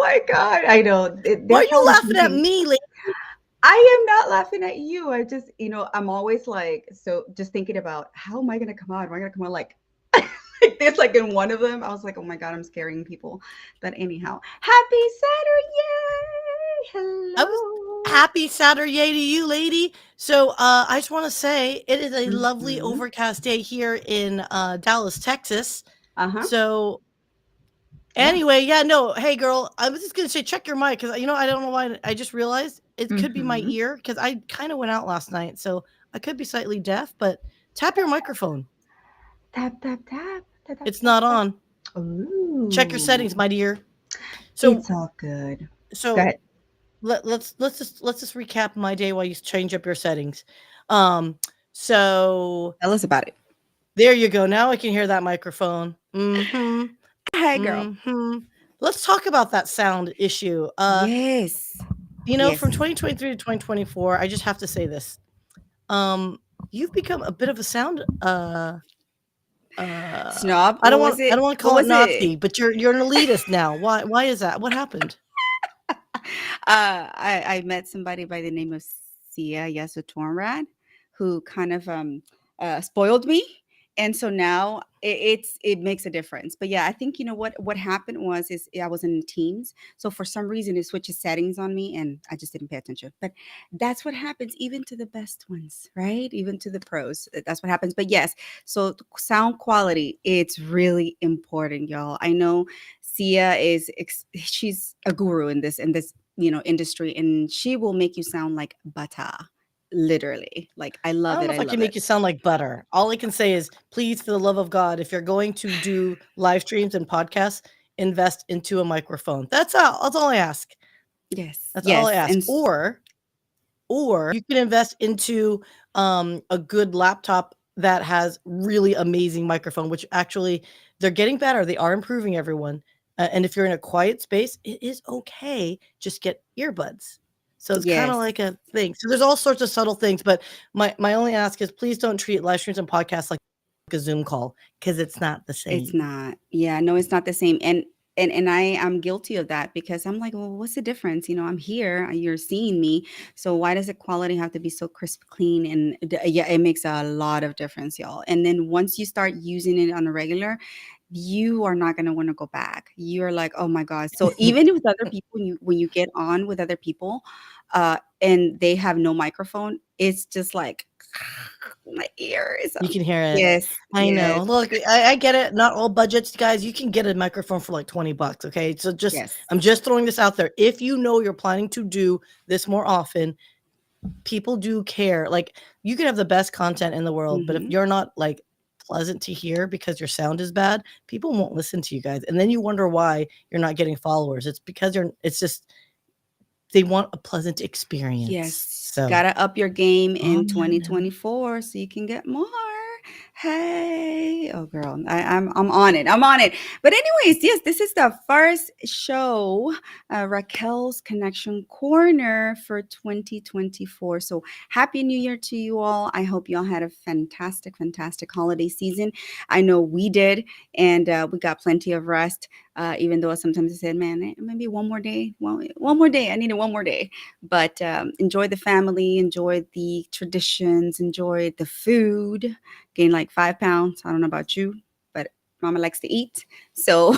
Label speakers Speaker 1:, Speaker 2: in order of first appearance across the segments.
Speaker 1: my God. I know.
Speaker 2: Why
Speaker 1: They're
Speaker 2: are you
Speaker 1: probably
Speaker 2: laughing at
Speaker 1: thinking,
Speaker 2: me, lady?
Speaker 1: I am not laughing at you. I just, I'm always like, so just thinking about how am I going to come out? Am I going to come out like, like this, like in one of them? I was like, oh my God, I'm scaring people. But anyhow, happy Saturday.
Speaker 2: I was
Speaker 1: Hello.
Speaker 2: happy Saturday to you, lady. So I just want to say it is a lovely
Speaker 1: Mm-hmm.
Speaker 2: overcast day here in Dallas, Texas.
Speaker 1: Uh-huh.
Speaker 2: So
Speaker 1: Yeah.
Speaker 2: anyway, yeah, no, hey girl, I was just gonna say check your mic because I don't know why I just realized it could be my
Speaker 1: Mm-hmm.
Speaker 2: ear because I kind of went out last night, so I could be slightly deaf. But tap your microphone;
Speaker 1: Tap, tap, tap. Tap, tap,
Speaker 2: it's
Speaker 1: tap,
Speaker 2: not
Speaker 1: tap.
Speaker 2: on. Check your settings,
Speaker 1: Ooh.
Speaker 2: my dear. So
Speaker 1: It's all good. Go
Speaker 2: so
Speaker 1: ahead.
Speaker 2: let's just recap my day while you change up your settings. Um, so
Speaker 1: Tell us about it.
Speaker 2: there you go. Now I can hear that microphone. Mm-hmm.
Speaker 1: Hey, girl.
Speaker 2: Mm-hmm. Let's talk about that sound issue.
Speaker 1: Yes.
Speaker 2: From
Speaker 1: Yes.
Speaker 2: 2023 to 2024, I just have to say this. Um, you've become a bit of a sound
Speaker 1: Snob.
Speaker 2: I don't
Speaker 1: What was
Speaker 2: want I
Speaker 1: it?
Speaker 2: don't want to
Speaker 1: What
Speaker 2: call it
Speaker 1: was it?
Speaker 2: Nazi, but you're an elitist now. Why is that? What happened?
Speaker 1: I met somebody by the name of Syya Yasotornrad who kind of spoiled me, and so now it makes a difference. But yeah, I think you know what happened was is I was in Teams, so for some reason it switches settings on me, and I just didn't pay attention. But that's what happens, even to the best ones, right? Even to the pros, that's what happens. But yes, so sound quality, it's really important, y'all. I know Sia she's a guru in this industry, and she will make you sound like butter, literally. Like I
Speaker 2: I
Speaker 1: love
Speaker 2: don't
Speaker 1: it.
Speaker 2: know
Speaker 1: I
Speaker 2: if I can
Speaker 1: love
Speaker 2: make
Speaker 1: it.
Speaker 2: you sound like butter. All I can say is, please, for the love of God, if you're going to do live streams and podcasts, invest into a microphone. That's all. That's all I ask.
Speaker 1: Yes,
Speaker 2: That's all I
Speaker 1: yes,
Speaker 2: ask. Or you can invest into a good laptop that has really amazing microphone, which actually they're getting better. They are improving, everyone. And if you're in a quiet space, it is okay. Just get earbuds. So it's kind of
Speaker 1: yes.
Speaker 2: like a thing. So there's all sorts of subtle things, but my only ask is please don't treat live streams and podcasts like a Zoom call because it's not the
Speaker 1: It's
Speaker 2: same.
Speaker 1: not. Yeah, no, it's not the same. And I am guilty of that because I'm like, well, what's the difference? I'm here, you're seeing me. So why does the quality have to be so crisp, clean? And yeah, it makes a lot of difference, y'all. And then once you start using it on a regular, you are not going to want to go back. You're like, oh my God. So even with other people, when you get on with other people, and they have no microphone, it's just like my ears.
Speaker 2: You can hear it.
Speaker 1: Yes,
Speaker 2: I
Speaker 1: yes,
Speaker 2: know. Look, I get it. Not all budgets, guys. You can get a microphone for like $20. Okay. So
Speaker 1: yes.
Speaker 2: I'm just throwing this out there. If you know you're planning to do this more often, people do care. Like, you can have the best content in the world, but if
Speaker 1: Hmm.
Speaker 2: you're not like pleasant to hear because your sound is bad, people won't listen to you guys. And then you wonder why you're not getting followers. It's because it's just, they want a pleasant experience.
Speaker 1: Yes,
Speaker 2: So,
Speaker 1: gotta up your game in
Speaker 2: on that note,
Speaker 1: 2024 so you can get more. Hey, oh girl, I'm on it. I'm on it. But anyways, yes, this is the first show, Raquel's Connection Corner for 2024. So happy New Year to you all. I hope you all had a fantastic, fantastic holiday season. I know we did, and we got plenty of rest. Even though sometimes I said, man, maybe one more day, one more day. I needed one more day, but enjoy the family, enjoy the traditions, enjoy the food. Gain like 5 pounds. I don't know about you, but Mama likes to eat. So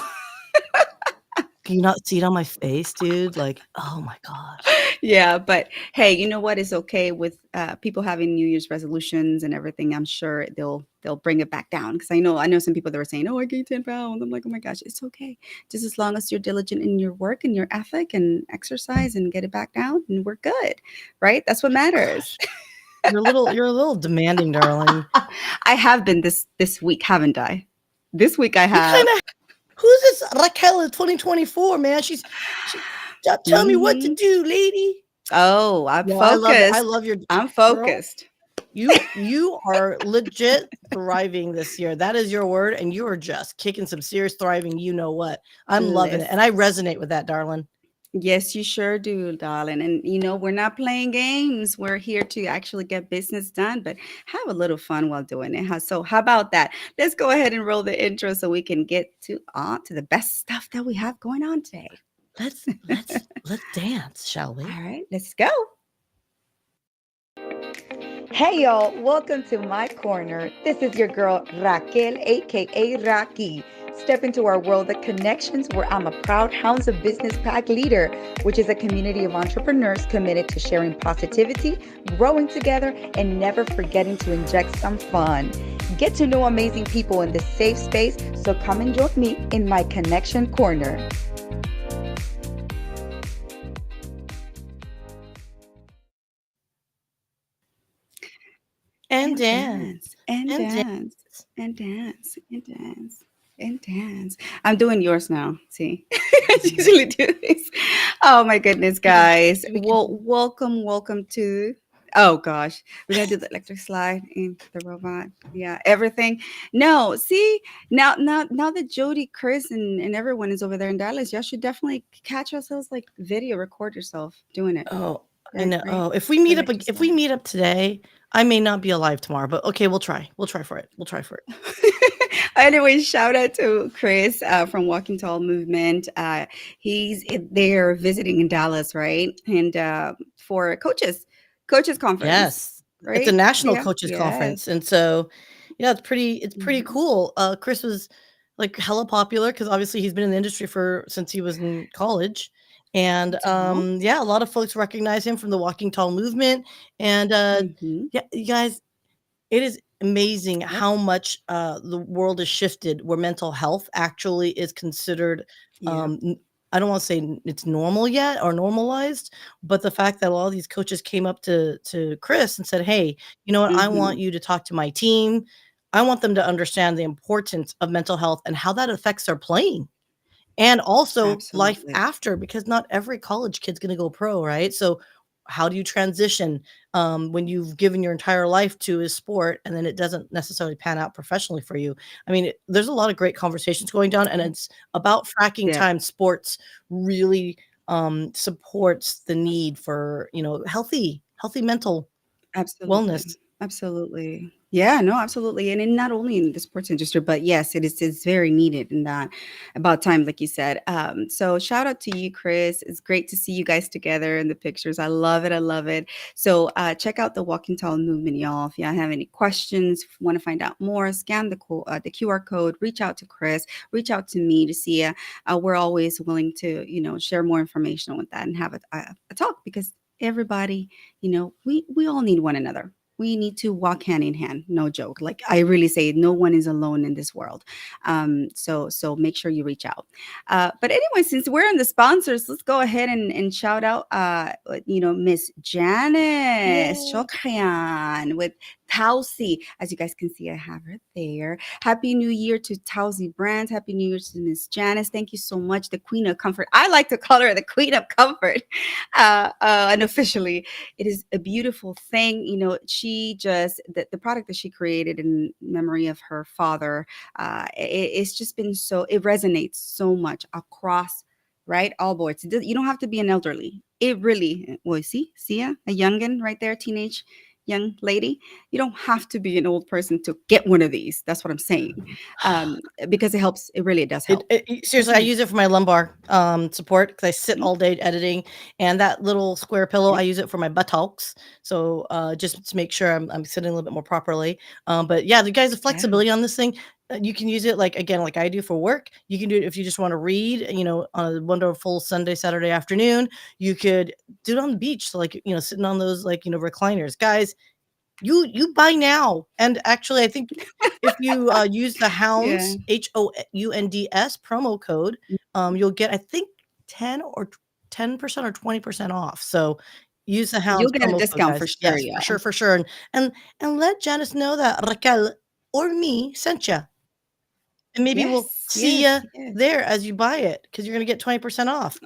Speaker 2: can you not see it on my face, dude? Like, oh my gosh.
Speaker 1: yeah, but hey, you know what? It's okay with people having New Year's resolutions and everything. I'm sure they'll bring it back down because I know some people that were saying, "Oh, I gained 10 pounds." I'm like, "Oh my gosh, it's okay. Just as long as you're diligent in your work and your ethic and exercise and get it back down, and we're good, right? That's what matters."
Speaker 2: Gosh. You're a little demanding, darling.
Speaker 1: I have been this week, haven't I? This week I
Speaker 2: You
Speaker 1: have.
Speaker 2: kind of Who's this Raquel in 2024, man? She tell me what to
Speaker 1: Hmm.
Speaker 2: do, lady.
Speaker 1: Oh, I'm
Speaker 2: No, I love it. I
Speaker 1: focused.
Speaker 2: love your
Speaker 1: I'm
Speaker 2: girl.
Speaker 1: focused.
Speaker 2: You are legit thriving this year. That is your word, and you are just kicking some serious thriving. You know what? I'm loving it, and I
Speaker 1: Listen.
Speaker 2: resonate with that, darling.
Speaker 1: Yes, you sure do, darling. And we're not playing games. We're here to actually get business done, but have a little fun while doing it. So how about that? Let's go ahead and roll the intro so we can get to the best stuff that we have going on today.
Speaker 2: Let's dance, shall
Speaker 1: All
Speaker 2: we?
Speaker 1: right, let's go. Hey y'all, welcome to my corner. This is your girl Raquel, aka Raki. Step into our world of connections where I'm a proud Hounds of Business Pack leader, which is a community of entrepreneurs committed to sharing positivity, growing together, and never forgetting to inject some fun. Get to know amazing people in this safe space, so come and join me in my connection corner.
Speaker 2: And
Speaker 1: And
Speaker 2: dance.
Speaker 1: dance, and
Speaker 2: And dance.
Speaker 1: dance, and dance, and dance, and dance. I'm doing yours now. See, I usually do this. Oh my goodness,
Speaker 2: Yeah,
Speaker 1: guys.
Speaker 2: we can
Speaker 1: Well, welcome to. Oh gosh, we're gonna do the electric slide in the robot. Yeah, everything. No, see now that Jody, Chris, and everyone is over there in Dallas, y'all should definitely catch yourselves like video, record yourself doing it.
Speaker 2: Oh, I
Speaker 1: Right,
Speaker 2: know.
Speaker 1: right.
Speaker 2: Oh,
Speaker 1: The electric
Speaker 2: if we
Speaker 1: slide.
Speaker 2: meet up today, I may not be alive tomorrow, but okay, we'll try. We'll try for it. We'll try for it.
Speaker 1: Anyway, shout out to Chris from Walking Tall Movement. There visiting in Dallas, right? And for coaches conference,
Speaker 2: Yes. It's a
Speaker 1: right?
Speaker 2: national
Speaker 1: Yeah,
Speaker 2: coaches
Speaker 1: yes.
Speaker 2: conference, and so, yeah, it's pretty
Speaker 1: Hmm.
Speaker 2: cool. Chris was, like, hella popular because obviously he's been in the industry for since he was in college, and,
Speaker 1: So,
Speaker 2: yeah, a lot of folks recognize him from the Walking Tall movement, and,
Speaker 1: hmm,
Speaker 2: yeah, you guys, it is amazing
Speaker 1: yep,
Speaker 2: how much, the world has shifted where mental health actually is considered,
Speaker 1: yep,
Speaker 2: n I don't wanna say it's normal yet or normalized, but the fact that a lot of these coaches came up to Chris and said, "Hey, you know what? I
Speaker 1: hmm,
Speaker 2: want you to talk to my team. I want them to understand the importance of mental health and how that affects their playing." And also life
Speaker 1: absolutely.
Speaker 2: after, because not every college kid's gonna go pro, right? So how do you transition when you've given your entire life to a sport and then it doesn't necessarily pan out professionally for you? I mean, there's a lot of great conversations going down, and
Speaker 1: Yep,
Speaker 2: it's about fracking
Speaker 1: yep.
Speaker 2: time. Sports really supports the need for healthy mental
Speaker 1: Absolutely.
Speaker 2: wellness.
Speaker 1: Absolutely. Yeah, no, absolutely. And not only in the sports industry, but yes, it's very needed in that about time, like you said. So shout out to you, Chris. It's great to see you guys together in the pictures. I love it. I love it. So check out the Walking Tall movement, y'all. If y'all have any questions, want to find out more, scan the QR code, reach out to Chris, reach out to me, to see. We're always willing to, share more information with that and have a talk because everybody, we all need one another. We need to walk hand in hand. No joke. Like I really say, no one is alone in this world. So make sure you reach out. But anyway, since we're in the sponsors, let's go ahead and shout out Miss Janice
Speaker 2: Yay.
Speaker 1: Shokrian with Tausi. As you guys can see, I have her there. Happy New Year to Tausi Brands. Happy New Year to Miss Janice. Thank you so much. The Queen of Comfort. I like to call her the Queen of Comfort. Unofficially, it is a beautiful thing. She just the product that she created in memory of her father. It's just been so it resonates so much across right all boards. You don't have to be an elderly. It really well. See ya, a youngin right there, teenage young lady. You don't have to be an old person to get one of these. That's what I'm saying. Because it helps. It really does help,
Speaker 2: Seriously, I
Speaker 1: doesn't it?
Speaker 2: use it for my lumbar, support because I sit
Speaker 1: Mm,
Speaker 2: all day editing, and that little square pillow,
Speaker 1: yep.
Speaker 2: I use it for my buttocks, so, just to make sure I'm sitting a little bit more properly, but yeah, the guys, the
Speaker 1: Yeah.
Speaker 2: flexibility on this thing, you can use it, like, again, like I do for work. You can do it if you just wanna read, on a wonderful Sunday, Saturday afternoon. You could do it on the beach, so, like, sitting on those, like, recliners. Guys, you buy now, and actually, I think if you, use the
Speaker 1: Yeah.
Speaker 2: Hounds, HOUNDS promo code, you'll get, I think, 10% or 20% off, so use the
Speaker 1: You'll
Speaker 2: Hounds
Speaker 1: get a
Speaker 2: promo code,
Speaker 1: discount for
Speaker 2: guys.
Speaker 1: sure,
Speaker 2: Yes,
Speaker 1: y'all.
Speaker 2: for sure, and let Janice know that Raquel or me sent you, and maybe we'll
Speaker 1: Yes,
Speaker 2: see
Speaker 1: yes,
Speaker 2: you
Speaker 1: yes.
Speaker 2: there as you buy it because 'cause you're gonna get 20% off.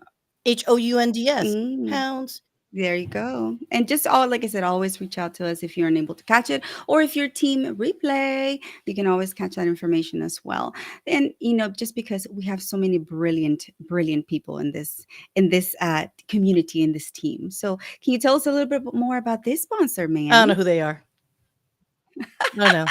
Speaker 2: HOUNDS,
Speaker 1: Mm,
Speaker 2: Hounds.
Speaker 1: there you go. And just like I said, always reach out to us if you're unable to catch it, or if your team replay, you can always catch that information as well. And just because we have so many brilliant, brilliant people in this community in this team. So, can you tell us a little bit more about this sponsor,
Speaker 2: I don't
Speaker 1: ma'am?
Speaker 2: know who they are. I don't know.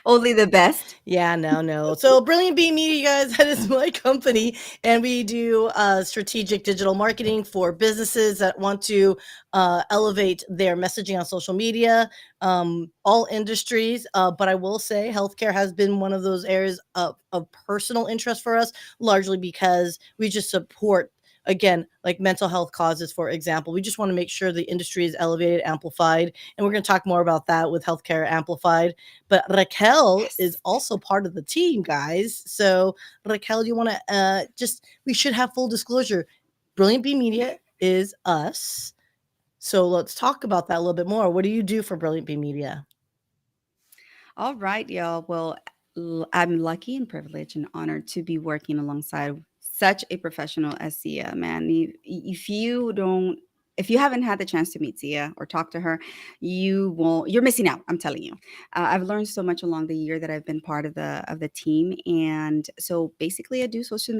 Speaker 1: Only the best.
Speaker 2: Yeah, no, no. So Brilliant Bee Media, guys, that is my company, and we do strategic digital marketing for businesses that want to elevate their messaging on social media, all industries. But I will say, healthcare has been one of those areas of personal interest for us, largely because we just support. Again, like mental health causes, for example, we just want to make sure the industry is elevated, amplified, and we're going to talk more about that with Healthcare Amplified. But Raquel is
Speaker 1: Yes.
Speaker 2: also part of the team, guys. So Raquel, you want to just we should have full disclosure. Brilliant Bee Media is us. So let's talk about that a little bit more. What do you do for Brilliant Bee Media?
Speaker 1: All right, y'all. Well, I'm lucky and privileged and honored to be working alongside such a professional as Sia, man. If you don't, if you haven't had the chance to meet Sia or talk to her, you won't. You're missing out. I'm telling you. I've learned so much along the year that I've been part of the team, and so basically, I do social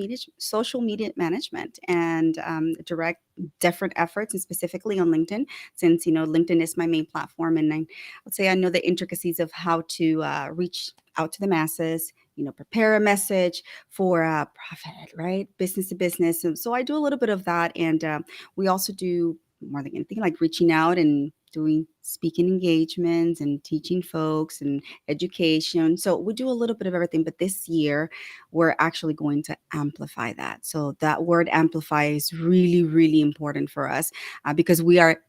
Speaker 1: media management and direct different efforts, and specifically on LinkedIn, since LinkedIn is my main platform, and let's say I know the intricacies of how to reach out to the masses, prepare a message for profit, right? Business to business. So I do a little bit of that. And we also do more than anything like reaching out and doing speaking engagements and teaching folks and education. So we do a little bit of everything. But this year, we're actually going to amplify that. So that word amplify is really, really important for us because we are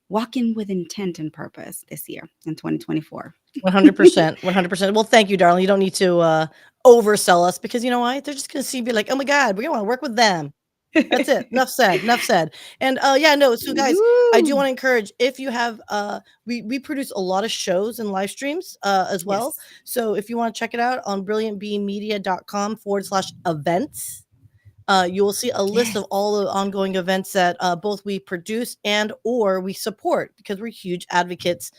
Speaker 1: walking with intent and purpose this year in 2024.
Speaker 2: 100%. 100%. Well, thank you, darling. You don't need to oversell us because you know why? They're just going to see, be like, oh my God, we want to work with them. That's it. Enough said. Enough said. And yeah, no. So guys, I do
Speaker 1: Woo!
Speaker 2: want to encourage if you have we produce a lot of shows and live streams as well.
Speaker 1: Yes,
Speaker 2: So if you want to check it out on brilliantbmedia.com/events, you will see a list of
Speaker 1: yes,
Speaker 2: all the ongoing events that both we produce and or we support because we're huge advocates.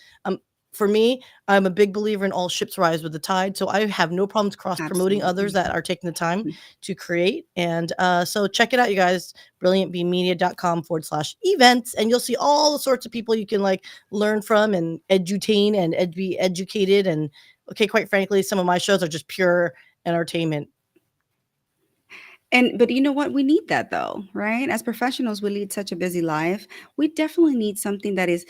Speaker 2: For me, I'm a big believer in all ships rise with the tide, so I have no problems cross promoting others
Speaker 1: absolutely.
Speaker 2: that are taking the time to create. And so check it out, you guys. Brilliantbmedia.com/events, and you'll see all the sorts of people you can like learn from and edutain and be educated. And okay, quite frankly, some of my shows are just pure entertainment.
Speaker 1: And but you know what? We need that though, right? As professionals, we lead such a busy life. We definitely need something that is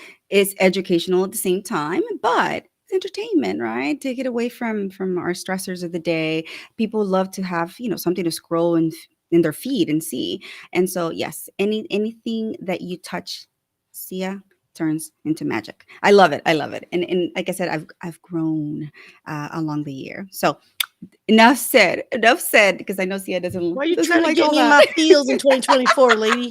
Speaker 1: educational at the same time, but it's entertainment, right? Take it away from our stressors of the day. People love to have, something to scroll in their feed and see. And so, yes, anything that you touch, Sia, turns into magic. I love it. I love it. And like I said, I've grown along the year. So enough said. Enough said. Because I know Sia
Speaker 2: Why are you
Speaker 1: doesn't
Speaker 2: trying to
Speaker 1: like
Speaker 2: get
Speaker 1: all
Speaker 2: me in
Speaker 1: that.
Speaker 2: my feels in 2024, lady?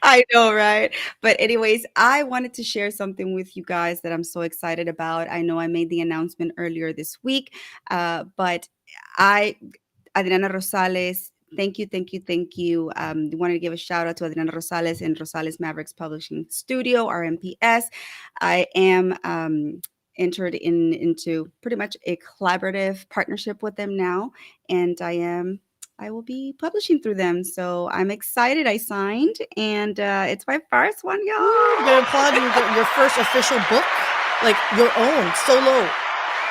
Speaker 1: I know, right? But anyways, I wanted to share something with you guys that I'm so excited about. I know I made the announcement earlier this week, but I Adriana Rosales. Thank you, thank you, thank you. Wanted to give a shout out to Adriana Rosales and Rosales Mavericks Publishing Studio, RMPS. I am entered into pretty much a collaborative partnership with them now, and I will be publishing through them. So I'm excited. I signed, and it's my first one,
Speaker 2: Woo, I'm gonna applaud you.
Speaker 1: y'all.
Speaker 2: Your first official book, like your own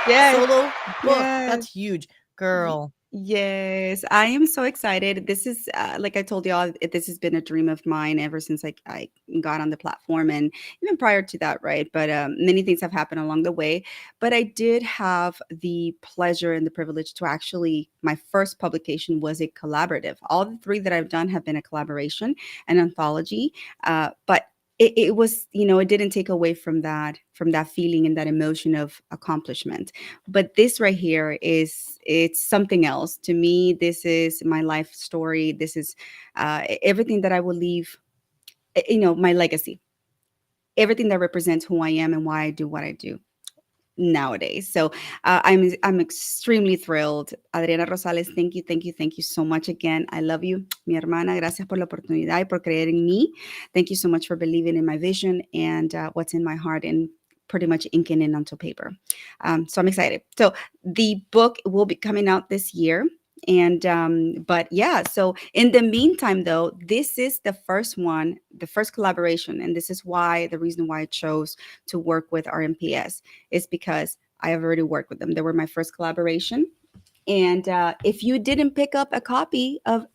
Speaker 1: Yes,
Speaker 2: solo book.
Speaker 1: yes.
Speaker 2: That's huge, girl.
Speaker 1: Yes, I am so excited. This is, like I told y'all, this has been a dream of mine ever since I got on the platform and even prior to that, right? But many things have happened along the way. But I did have the pleasure and the privilege to actually, my first publication was a collaborative. All the three that I've done have been a collaboration, an anthology. But it was, it didn't take away from that feeling and that emotion of accomplishment. But this right here it's something else to me. This is my life story. This is everything that I will leave, my legacy, everything that represents who I am and why I do what I do nowadays. So I'm extremely thrilled. Adriana Rosales, thank you so much again. I love you, mi hermana. Gracias por la oportunidad y por creer en mí. Thank you so much for believing in my vision and what's in my heart and pretty much inking it onto paper. So I'm excited. So the book will be coming out this year. And but yeah, so in the meantime though, this is the first one, the first collaboration, and this is why the reason why I chose to work with RMPS is because I have already worked with them. They were my first collaboration. And if you didn't pick up a copy of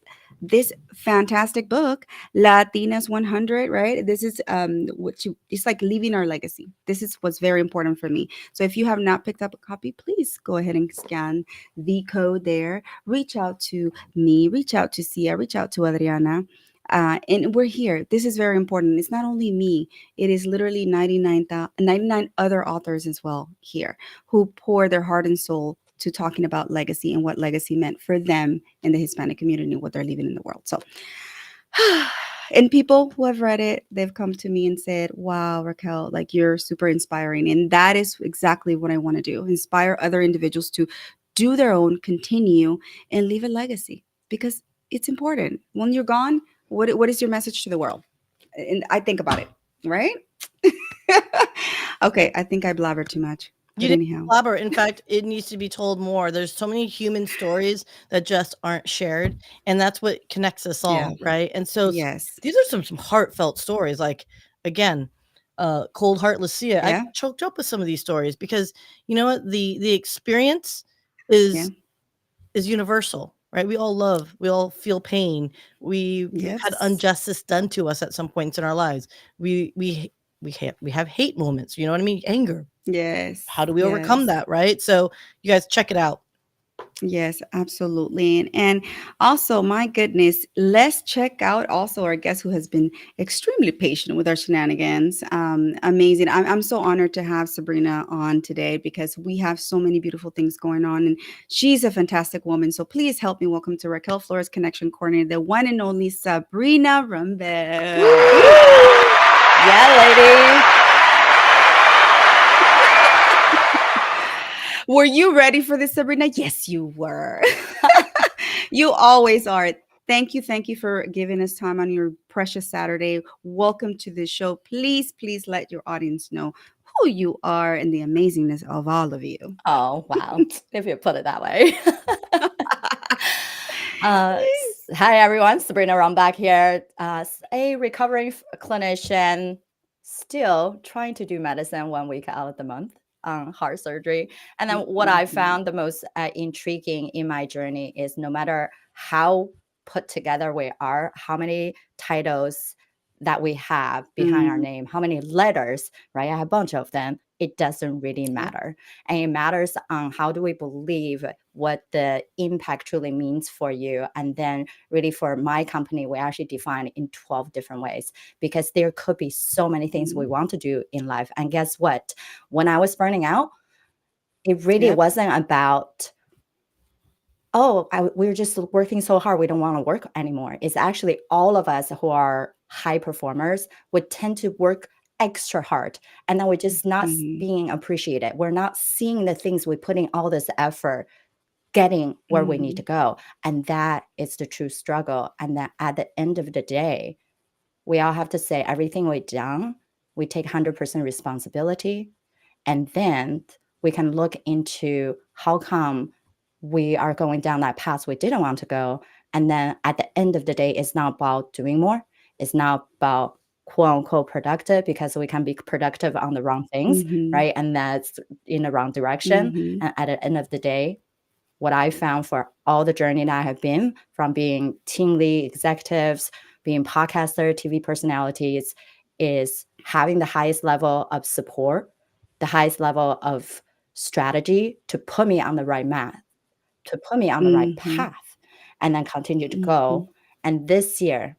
Speaker 1: this fantastic book, Latinas 100, right? This is it's like leaving our legacy. This is what's very important for me. So if you have not picked up a copy, please go ahead and scan the code there. Reach out to me, reach out to Syya, reach out to Adriana. And we're here. This is very important. It's not only me, it is literally 99 other authors as well here who pour their heart and soul to talking about legacy and what legacy meant for them in the Hispanic community, what they're leaving in the world. So, and people who have read it, they've come to me and said, wow, Raquel, like you're super inspiring. And that is exactly what I want to do, inspire other individuals to do their own, continue, and leave a legacy because it's important. When you're gone, what is your message to the world? And I think about it, right? Okay, I think I blabbered too much.
Speaker 2: You
Speaker 1: But
Speaker 2: didn't
Speaker 1: anyhow,
Speaker 2: collaborate. In fact, it needs to be told more. There's so many human stories that just aren't shared, and that's what connects us
Speaker 1: yeah,
Speaker 2: all, right? And so
Speaker 1: yes,
Speaker 2: these are some heartfelt stories. Like again, cold heartless Sia. I
Speaker 1: yeah,
Speaker 2: got choked up with some of these stories because you know what the experience
Speaker 1: yeah,
Speaker 2: is universal, right? We all love, we all feel pain. We've had
Speaker 1: yes,
Speaker 2: injustice done to us at some points in our lives. We have hate moments. You know what I mean? Anger. How
Speaker 1: yes,
Speaker 2: do we overcome
Speaker 1: yes.
Speaker 2: that, right? So you guys check it out.
Speaker 1: Yes, absolutely. And also, my goodness, let's check out also our guest who has been extremely patient with our shenanigans. Amazing. I'm so honored to have Sabrina on today because we have so many beautiful things going on. And she's a fantastic woman. So please help me welcome to Raquel Flores Connection Corner, the one and only Sabrina Runbeck.
Speaker 3: Woo! Yeah, lady.
Speaker 1: Were you ready for this, Sabrina? Yes, you were. You always are. Thank you for giving us time on your precious Saturday. Welcome to the show. Please, please let your audience know who you are and the amazingness of all of you.
Speaker 3: Oh, wow. If you put it that way. Hi, everyone. Sabrina Runbeck here. A recovering clinician, still trying to do medicine 1 week out of the month on heart surgery. And then what I
Speaker 1: Mhm,
Speaker 3: found the most intriguing in my journey is no matter how put together we are, how many titles that we have behind our
Speaker 1: mhm.
Speaker 3: name, how many letters, right? I have a bunch of them. It doesn't really
Speaker 1: Yep.
Speaker 3: matter. And it matters on how do we believe what the impact truly means for you. And then really for my company, we actually define it in 12 different ways because there could be so many things we
Speaker 1: Mhm.
Speaker 3: want to do in life. And guess what? When I was burning out, it really
Speaker 1: Yep.
Speaker 3: wasn't about, we're just working so hard. We don't want to work anymore. It's actually all of us who are high performers would tend to work extra hard. And then we're just not
Speaker 1: Mhm,
Speaker 3: being appreciated. We're not seeing the things we put in all this effort getting where we need to
Speaker 1: mhm,
Speaker 3: go. And that is the true struggle. And that at the end of the day, we all have to say everything we've done, we take 100% responsibility. And then we can look into how come we are going down that path we didn't want to go. And then at the end of the day, it's not about doing more. It's not about quote unquote productive because we can be productive on the wrong things,
Speaker 1: mhm,
Speaker 3: right? And that's in the wrong direction.
Speaker 1: mhm,
Speaker 3: And at the end of the day, what I found for all the journey that I have been from being team lead executives, being podcaster, TV personalities, is having the highest level of support, the highest level of strategy to put me on the right math, to put me on the right
Speaker 1: mhm,
Speaker 3: path, and then continue to
Speaker 1: mhm.
Speaker 3: go. And this year,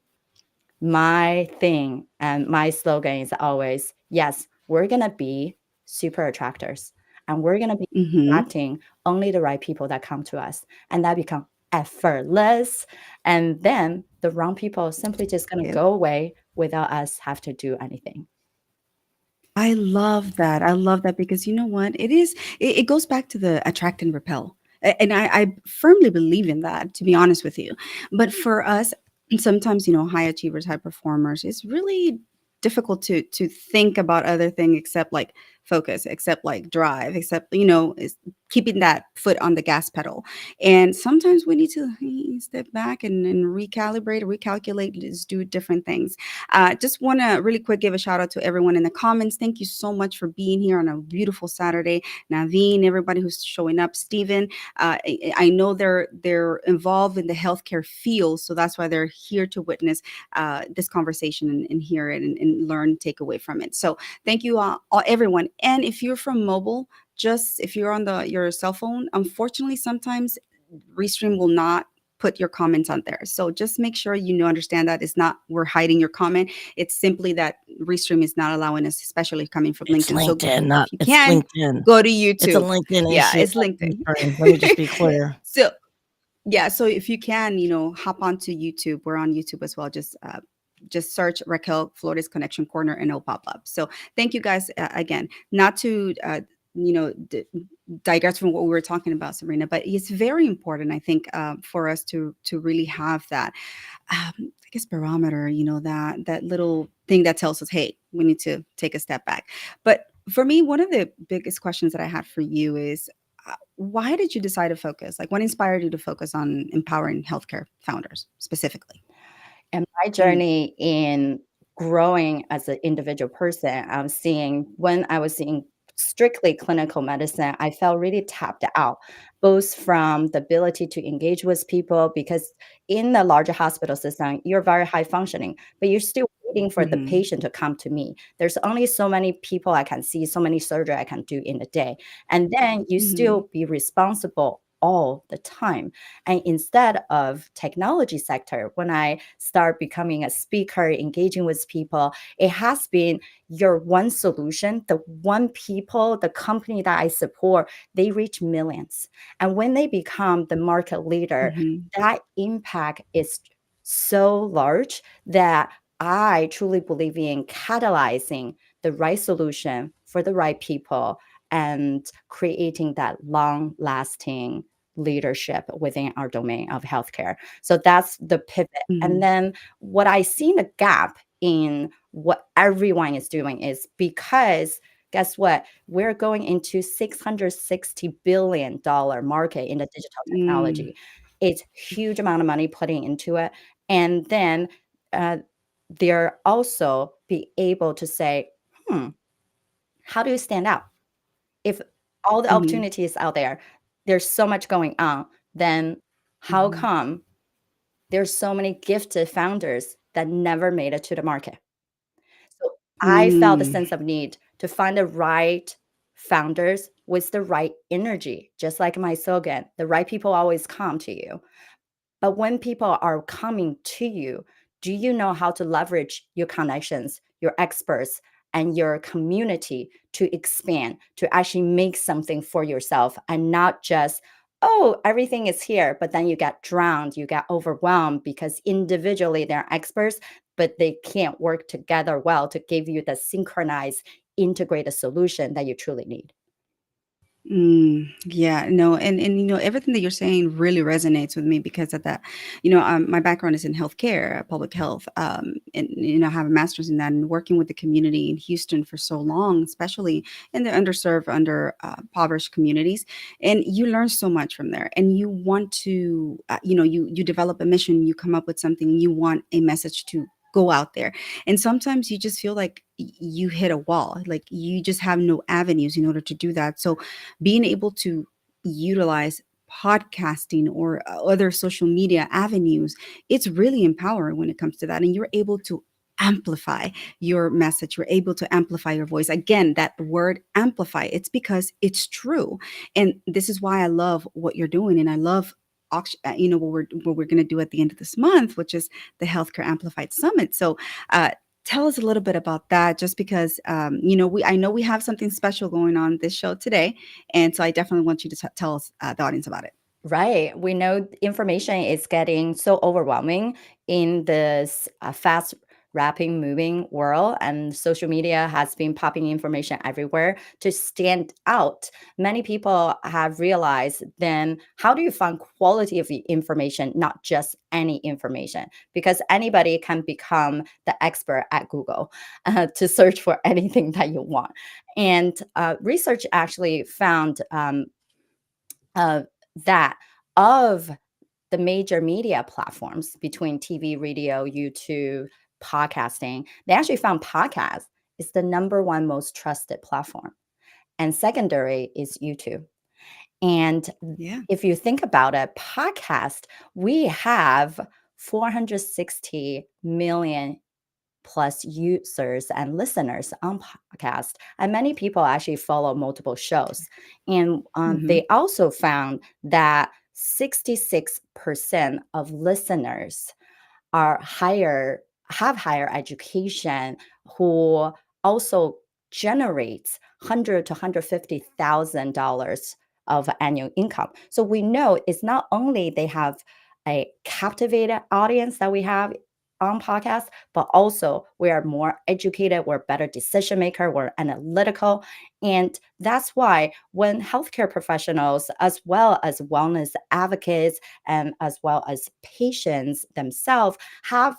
Speaker 3: my thing and my slogan is always yes, we're going to be super attractors and we're going to be
Speaker 1: Mhm.
Speaker 3: attracting only the right people that come to us and that become effortless. And then the wrong people simply just going to
Speaker 1: Yep.
Speaker 3: go away without us have to do anything.
Speaker 1: I love that. I love that because you know what? It goes back to the attract and repel. And I firmly believe in that, to be honest with you. But for us, sometimes, high achievers, high performers, it's really difficult to think about other thing except like focus, except like drive, except, is keeping that foot on the gas pedal. And sometimes we need to step back and recalibrate or recalculate, just do different things. Just want to really quick give a shout out to everyone in the comments. Thank you so much for being here on a beautiful Saturday. Naveen, everybody who's showing up, Stephen. I know they're involved in the healthcare field, so that's why they're here to witness this conversation and hear it and learn, take away from it. So thank you all, everyone. And if you're from mobile, just if you're on your cell phone, unfortunately, sometimes Restream will not put your comments on there. So just make sure understand that it's not we're hiding your comment. It's simply that Restream is not allowing us, especially coming from
Speaker 2: It's
Speaker 1: LinkedIn. So
Speaker 2: LinkedIn,
Speaker 1: if you
Speaker 2: it's
Speaker 1: can,
Speaker 2: LinkedIn.
Speaker 1: go to
Speaker 2: It's a
Speaker 1: YouTube.
Speaker 2: LinkedIn
Speaker 1: Yeah,
Speaker 2: issue.
Speaker 1: it's LinkedIn.
Speaker 2: Let me just be clear.
Speaker 1: So yeah, so if you can, hop onto YouTube. We're on YouTube as well. Just search Raquel Flores Connection Corner and it'll pop up. So thank you guys again. Not to you know digress from what we were talking about, Sabrina, but it's very important, I think, for us to really have that I guess barometer, that little thing that tells us, hey, we need to take a step back. But for me, one of the biggest questions that I had for you is, why did you decide to focus? Like, what inspired you to focus on empowering healthcare founders specifically?
Speaker 3: And my
Speaker 1: Mm,
Speaker 3: journey in growing as an individual person, when I was seeing strictly clinical medicine, I felt really tapped out, both from the ability to engage with people, because in the larger hospital system, you're very high functioning, but you're still waiting for the
Speaker 1: mhm,
Speaker 3: patient to come to me. There's only so many people I can see, so many surgery I can do in a day. And then you
Speaker 1: mhm,
Speaker 3: still be responsible all the time. And instead of technology sector, when I start becoming a speaker, engaging with people, it has been your one solution, the one people, the company that I support, they reach millions. And when they become the market leader,
Speaker 1: mhm,
Speaker 3: that impact is so large that I truly believe in catalyzing the right solution for the right people and creating that long lasting leadership within our domain of healthcare. So that's the pivot. And
Speaker 1: mhm,
Speaker 3: then what I see the gap in what everyone is doing is because guess what? We're going into $660 billion market in the digital
Speaker 1: mm,
Speaker 3: technology. It's huge amount of money putting into it. And then uh, they're also be able to say, how do you stand out? If all the
Speaker 1: mhm,
Speaker 3: opportunities out there, there's so much going on, then how
Speaker 1: mhm,
Speaker 3: come there's so many gifted founders that never made it to the market? So I felt a
Speaker 1: mm,
Speaker 3: sense of need to find the right founders with the right energy, just like my slogan, the right people always come to you. But when people are coming to you, do you know how to leverage your connections, your experts, and your community to expand, to actually make something for yourself and not just, oh, everything is here, but then you get drowned, you get overwhelmed because individually they're experts, but they can't work together well to give you the synchronized, integrated solution that you truly need.
Speaker 1: yeah, no, and everything that you're saying really resonates with me because of that. My background is in healthcare, public health, and I have a master's in that, and working with the community in Houston for so long, especially in the underserved, impoverished communities, and you learn so much from there, and you want to, you develop a mission, you come up with something, you want a message to go out there, and sometimes you just feel like you hit a wall, like you just have no avenues in order to do that. So being able to utilize podcasting or other social media avenues, it's really empowering when it comes to that. And you're able to amplify your message, you're able to amplify your voice. Again, that word amplify, it's because it's true. And this is why I love what you're doing. And I love what we're going to do at the end of this month, which is the Healthcare Amplified Summit. So tell us a little bit about that, just because I know we have something special going on this show today, and so I definitely want you to tell us, the audience, about it.
Speaker 3: Right. We know information is getting so overwhelming in this fast rapid moving world, and social media has been popping information everywhere. To stand out, many people have realized then how do you find quality of the information, not just any information, because anybody can become the expert at Google to search for anything that you want. And research actually found uh, that of the major media platforms between TV, radio, YouTube, podcasting, they actually found podcast is the number one most trusted platform. And secondary is YouTube. And
Speaker 1: Yeah.
Speaker 3: if you think about it, podcast, we have 460 million plus users and listeners on podcast, and many people actually follow multiple shows. And
Speaker 1: Hmm.
Speaker 3: they also found that 66% of listeners are higher have higher education, who also generates 100 to $150,000 of annual income. So we know it's not only they have a captivated audience that we have on podcast, but also we are more educated, we're better decision maker, we're analytical. And that's why when healthcare professionals, as well as wellness advocates, and as well as patients themselves, have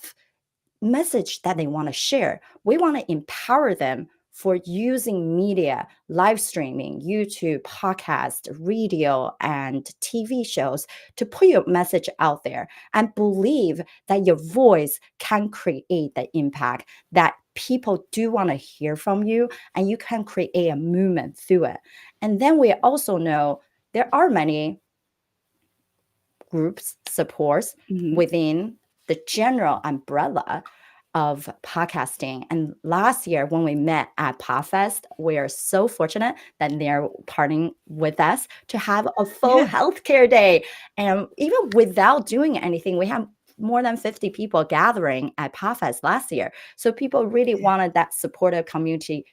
Speaker 3: message that they want to share, we want to empower them for using media, live streaming, YouTube, podcast, radio, and TV shows to put your message out there, and believe that your voice can create the impact that people do want to hear from you, and you can create a movement through it. And then we also know there are many groups, supports
Speaker 1: Hmm.
Speaker 3: within the general umbrella of podcasting. And last year, when we met at PodFest, we are so fortunate that they're partnering with us to have a full
Speaker 1: Yes.
Speaker 3: healthcare day. And even without doing anything, we have more than 50 people gathering at PodFest last year. So people really
Speaker 1: Yeah.
Speaker 3: wanted that supportive community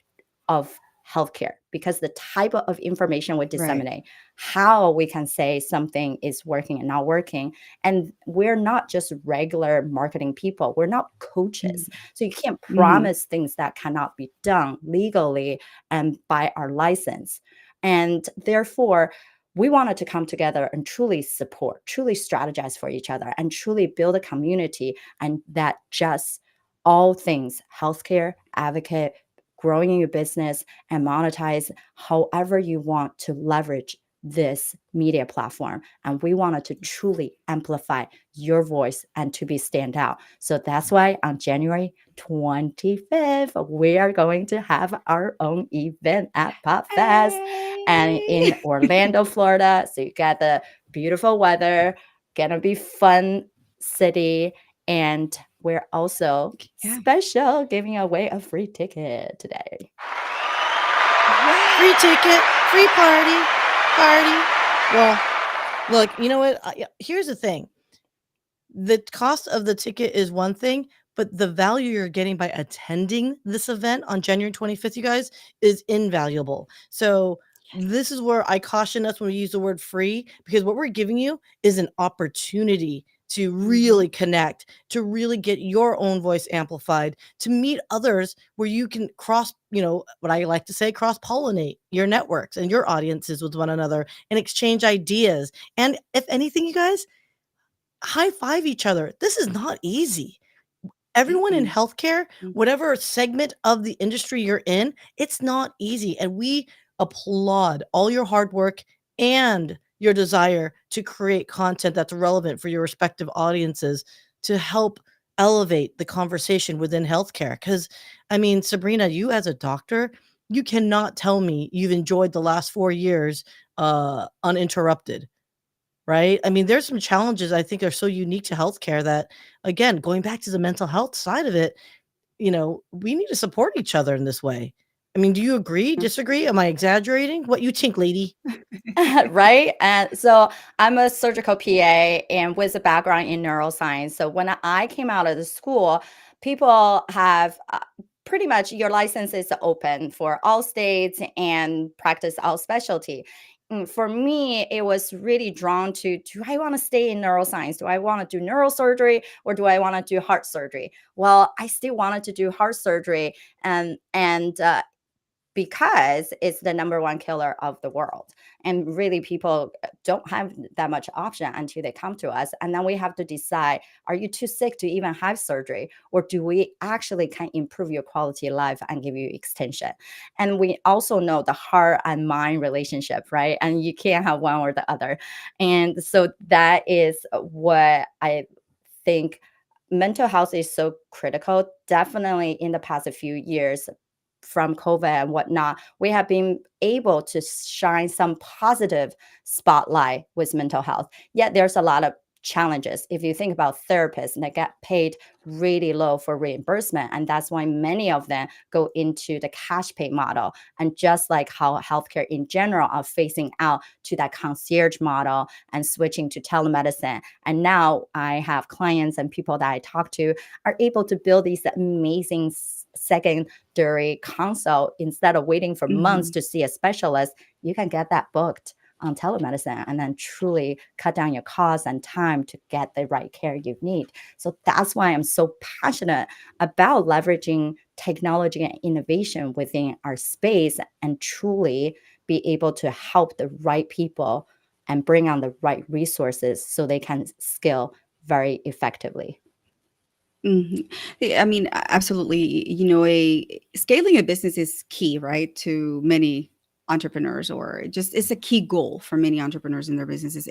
Speaker 3: of healthcare, because the type of information we
Speaker 1: Right.
Speaker 3: disseminate, how we can say something is working and not working. And we're not just regular marketing people, we're not coaches. So you can't
Speaker 1: Hmm.
Speaker 3: promise things that cannot be done legally and by our license. And therefore, we wanted to come together and truly support, truly strategize for each other, and truly build a community, and that just all things healthcare, advocate, growing your business, and monetize however you want to leverage this media platform. And we wanted to truly amplify your voice and to be stand out. So that's why on January 25th, we are going to have our own event at PopFest and
Speaker 1: Hey.
Speaker 3: in Orlando, Florida. So you got the beautiful weather, gonna be fun city, and we're also
Speaker 1: Yeah.
Speaker 3: special giving away a free ticket today.
Speaker 2: Free
Speaker 1: Yay.
Speaker 2: ticket, free party, party. Well, look, you know what? Here's the thing. The cost of the ticket is one thing, but the value you're getting by attending this event on January 25th, you guys, is invaluable. So this is where I caution us when we use the word free, because what we're giving you is an opportunity to
Speaker 1: Hmm.
Speaker 2: really connect, to really get your own voice amplified, to meet others where you can cross, what I like to say, cross pollinate your networks and your audiences with one another and exchange ideas. And if anything, you guys, high five each other. This is not easy. Everyone in
Speaker 1: Mm-mm.
Speaker 2: healthcare,
Speaker 3: Mm.
Speaker 2: whatever segment of the industry you're in, it's not easy. And we applaud all your hard work and your desire to create content that's relevant for your respective audiences to help elevate the conversation within healthcare. Because, I mean, Sabrina, you as a doctor, you cannot tell me you've enjoyed the last 4 years uninterrupted, right? I mean, there's some challenges I think are so unique to healthcare that, again, going back to the mental health side of it, we need to support each other in this way. I mean, do you agree? Disagree? Am I exaggerating? What you think, lady?
Speaker 3: Right? And so I'm a surgical PA and with a background in neuroscience. So when I came out of the school, people have pretty much your license is open for all states and practice all specialty. For me, it was really drawn to, do I want to stay in neuroscience? Do I want to do neurosurgery, or do I want to do heart surgery? Well, I still wanted to do heart surgery, and because it's the number one killer of the world. And really, people don't have that much option until they come to us. And then we have to decide, are you too sick to even have surgery? Or do we actually can improve your quality of life and give you extension? And we also know the heart and mind relationship, right? And you can't have one or the other. And so that is what I think. Mental health is so critical. Definitely in the past few years, from COVID and whatnot, we have been able to shine some positive spotlight with mental health. Yet there's a lot of challenges. If you think about therapists, they get paid really low for reimbursement. And that's why many of them go into the cash pay model. And just like how healthcare in general are phasing out to that concierge model and switching to telemedicine. And now I have clients and people that I talk to are able to build these amazing secondary consult. Instead of waiting for months
Speaker 1: Mhm.
Speaker 3: to see a specialist, you can get that booked on telemedicine and then truly cut down your costs and time to get the right care you need. So that's why I'm so passionate about leveraging technology and innovation within our space and truly be able to help the right people and bring on the right resources so they can scale very effectively.
Speaker 1: Mhm. Yeah, I mean, absolutely. Scaling a business is key, right, to many entrepreneurs, or just it's a key goal for many entrepreneurs in their businesses.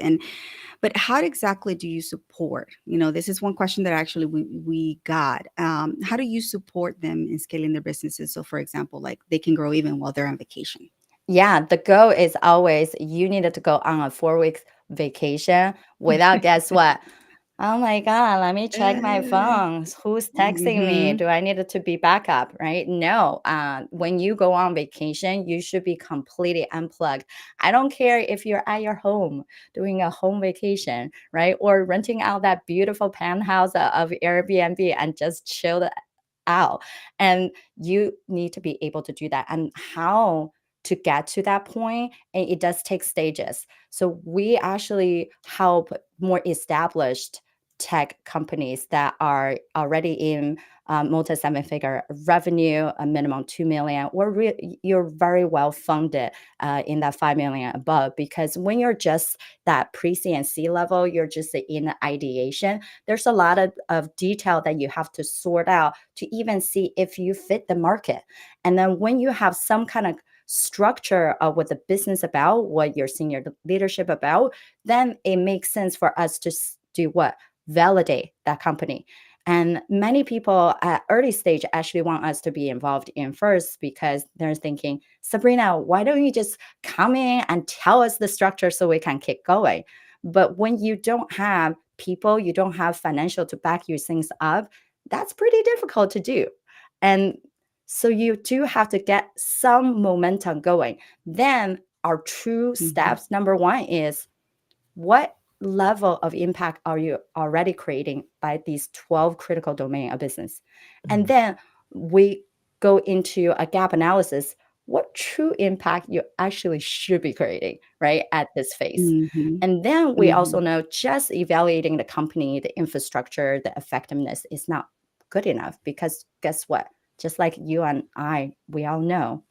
Speaker 1: But how exactly do you support? This is one question that actually we got. How do you support them in scaling their businesses? So, for example, like they can grow even while they're on vacation.
Speaker 3: Yeah, the goal is always you needed to go on a 4 week vacation without, guess what? Oh my God, let me check my phone. Who's texting me?
Speaker 1: Mm-hmm.
Speaker 3: Do I need it to be backup? Right? No. When you go on vacation, you should be completely unplugged. I don't care if you're at your home doing a home vacation, right? Or renting out that beautiful penthouse of Airbnb and just chill out. And you need to be able to do that. And how to get to that point, and it does take stages. So we actually help more established tech companies that are already in multi seven figure revenue, a minimum 2 million, or you're very well funded in that 5 million above. Because when you're just that pre-C and C level, you're just in the ideation, there's a lot of detail that you have to sort out to even see if you fit the market. And then when you have some kind of structure of what the business about, what your senior leadership about, then it makes sense for us to do what? Validate that company. And many people at early stage actually want us to be involved in first because they're thinking, Sabrina, why don't you just come in and tell us the structure so we can keep going? But when you don't have people, you don't have financial to back your things up, that's pretty difficult to do. And so you do have to get some momentum going. Then our true
Speaker 1: Mm-hmm.
Speaker 3: steps, number one is, what level of impact are you already creating by these 12 critical domain of business? And then we go into a gap analysis. What true impact you actually should be creating, right, at this phase?
Speaker 1: Mm-hmm.
Speaker 3: And then we
Speaker 1: Mm-hmm.
Speaker 3: also know just evaluating the company, the infrastructure, the effectiveness is not good enough because guess what? Just like you and I, we all know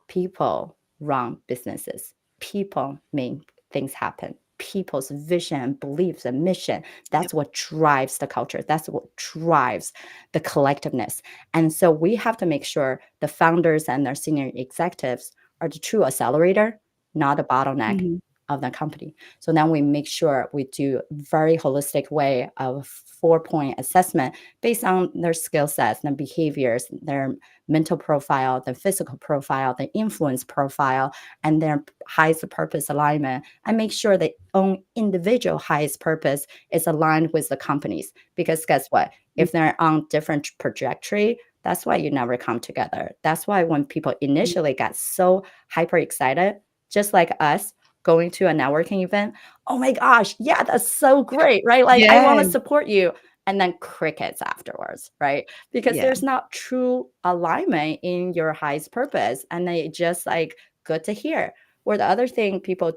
Speaker 3: people run businesses. People make things happen. People's vision, beliefs, and mission.
Speaker 1: Yep.
Speaker 3: That's what drives the culture. That's what drives the collectiveness. And so we have to make sure the founders and their senior executives are the true accelerator, not a bottleneck
Speaker 1: Mm-hmm.
Speaker 3: of the company. So then we make sure we do very holistic way of 4-point assessment based on their skill sets, their behaviors, their mental profile, the physical profile, the influence profile, and their highest purpose alignment, and make sure their own individual highest purpose is aligned with the company's. Because guess what? If they're on different trajectory, that's why you never come together. That's why when people initially get so hyper excited, just like us going to a networking event, oh my gosh, yeah, that's so great, right? Like I want to
Speaker 1: Yes.
Speaker 3: support you. And then crickets afterwards, right? Because
Speaker 1: Yeah.
Speaker 3: there's not true alignment in your highest purpose. And they just like, good to hear. Or the other thing people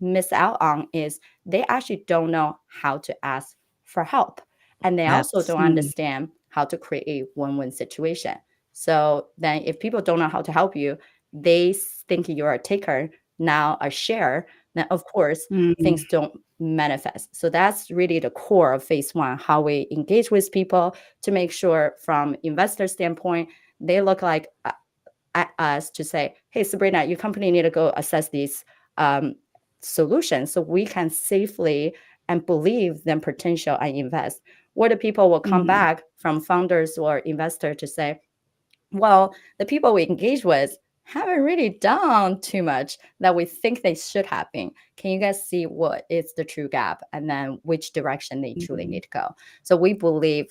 Speaker 3: miss out on is they actually don't know how to ask for help. And they also
Speaker 2: That's
Speaker 3: don't
Speaker 1: Mm,
Speaker 3: understand how to create a win-win situation. So then if people don't know how to help you, they think you're a taker, now a share, then of course
Speaker 1: mm,
Speaker 3: things don't manifest. So that's really the core of phase one, how we engage with people to make sure from investor standpoint, they look like at us to say, hey, Sabrina, your company need to go assess these um, solutions so we can safely and believe them potential and invest. Or the people will come
Speaker 1: mhm,
Speaker 3: back from founders or investor to say, well, the people we engage with haven't really done too much that we think they should have been. Can you guys see what is the true gap and then which direction they truly
Speaker 1: mhm,
Speaker 3: need to go? So we believe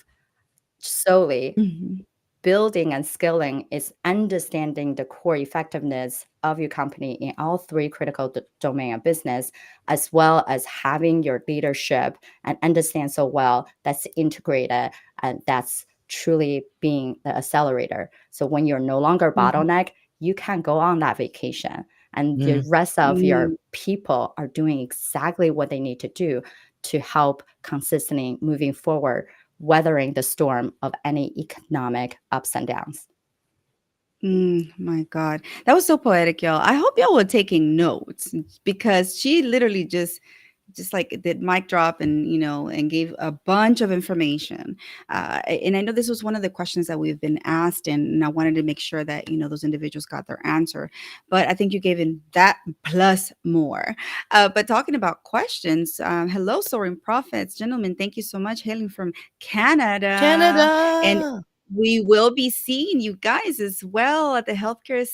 Speaker 3: solely
Speaker 1: mhm,
Speaker 3: building and scaling is understanding the core effectiveness of your company in all three critical domain of business, as well as having your leadership and understand so well that's integrated and that's truly being the accelerator. So when you're no longer
Speaker 1: mhm,
Speaker 3: bottleneck, you can go on that vacation and the
Speaker 2: mm,
Speaker 3: rest of your
Speaker 1: mm.
Speaker 3: people are doing exactly what they need to do to help consistently moving forward, weathering the storm of any economic ups and downs.
Speaker 1: My God, that was so poetic, y'all. I hope y'all were taking notes because she literally just like did mic drop and and gave a bunch of information. And I know this was one of the questions that we've been asked, and I wanted to make sure that those individuals got their answer. But I think you gave in that plus more. But talking about questions, hello, soaring prophets, gentlemen. Thank you so much, hailing from Canada, and
Speaker 2: Canada.
Speaker 1: we will be seeing you guys as well at the Healthcare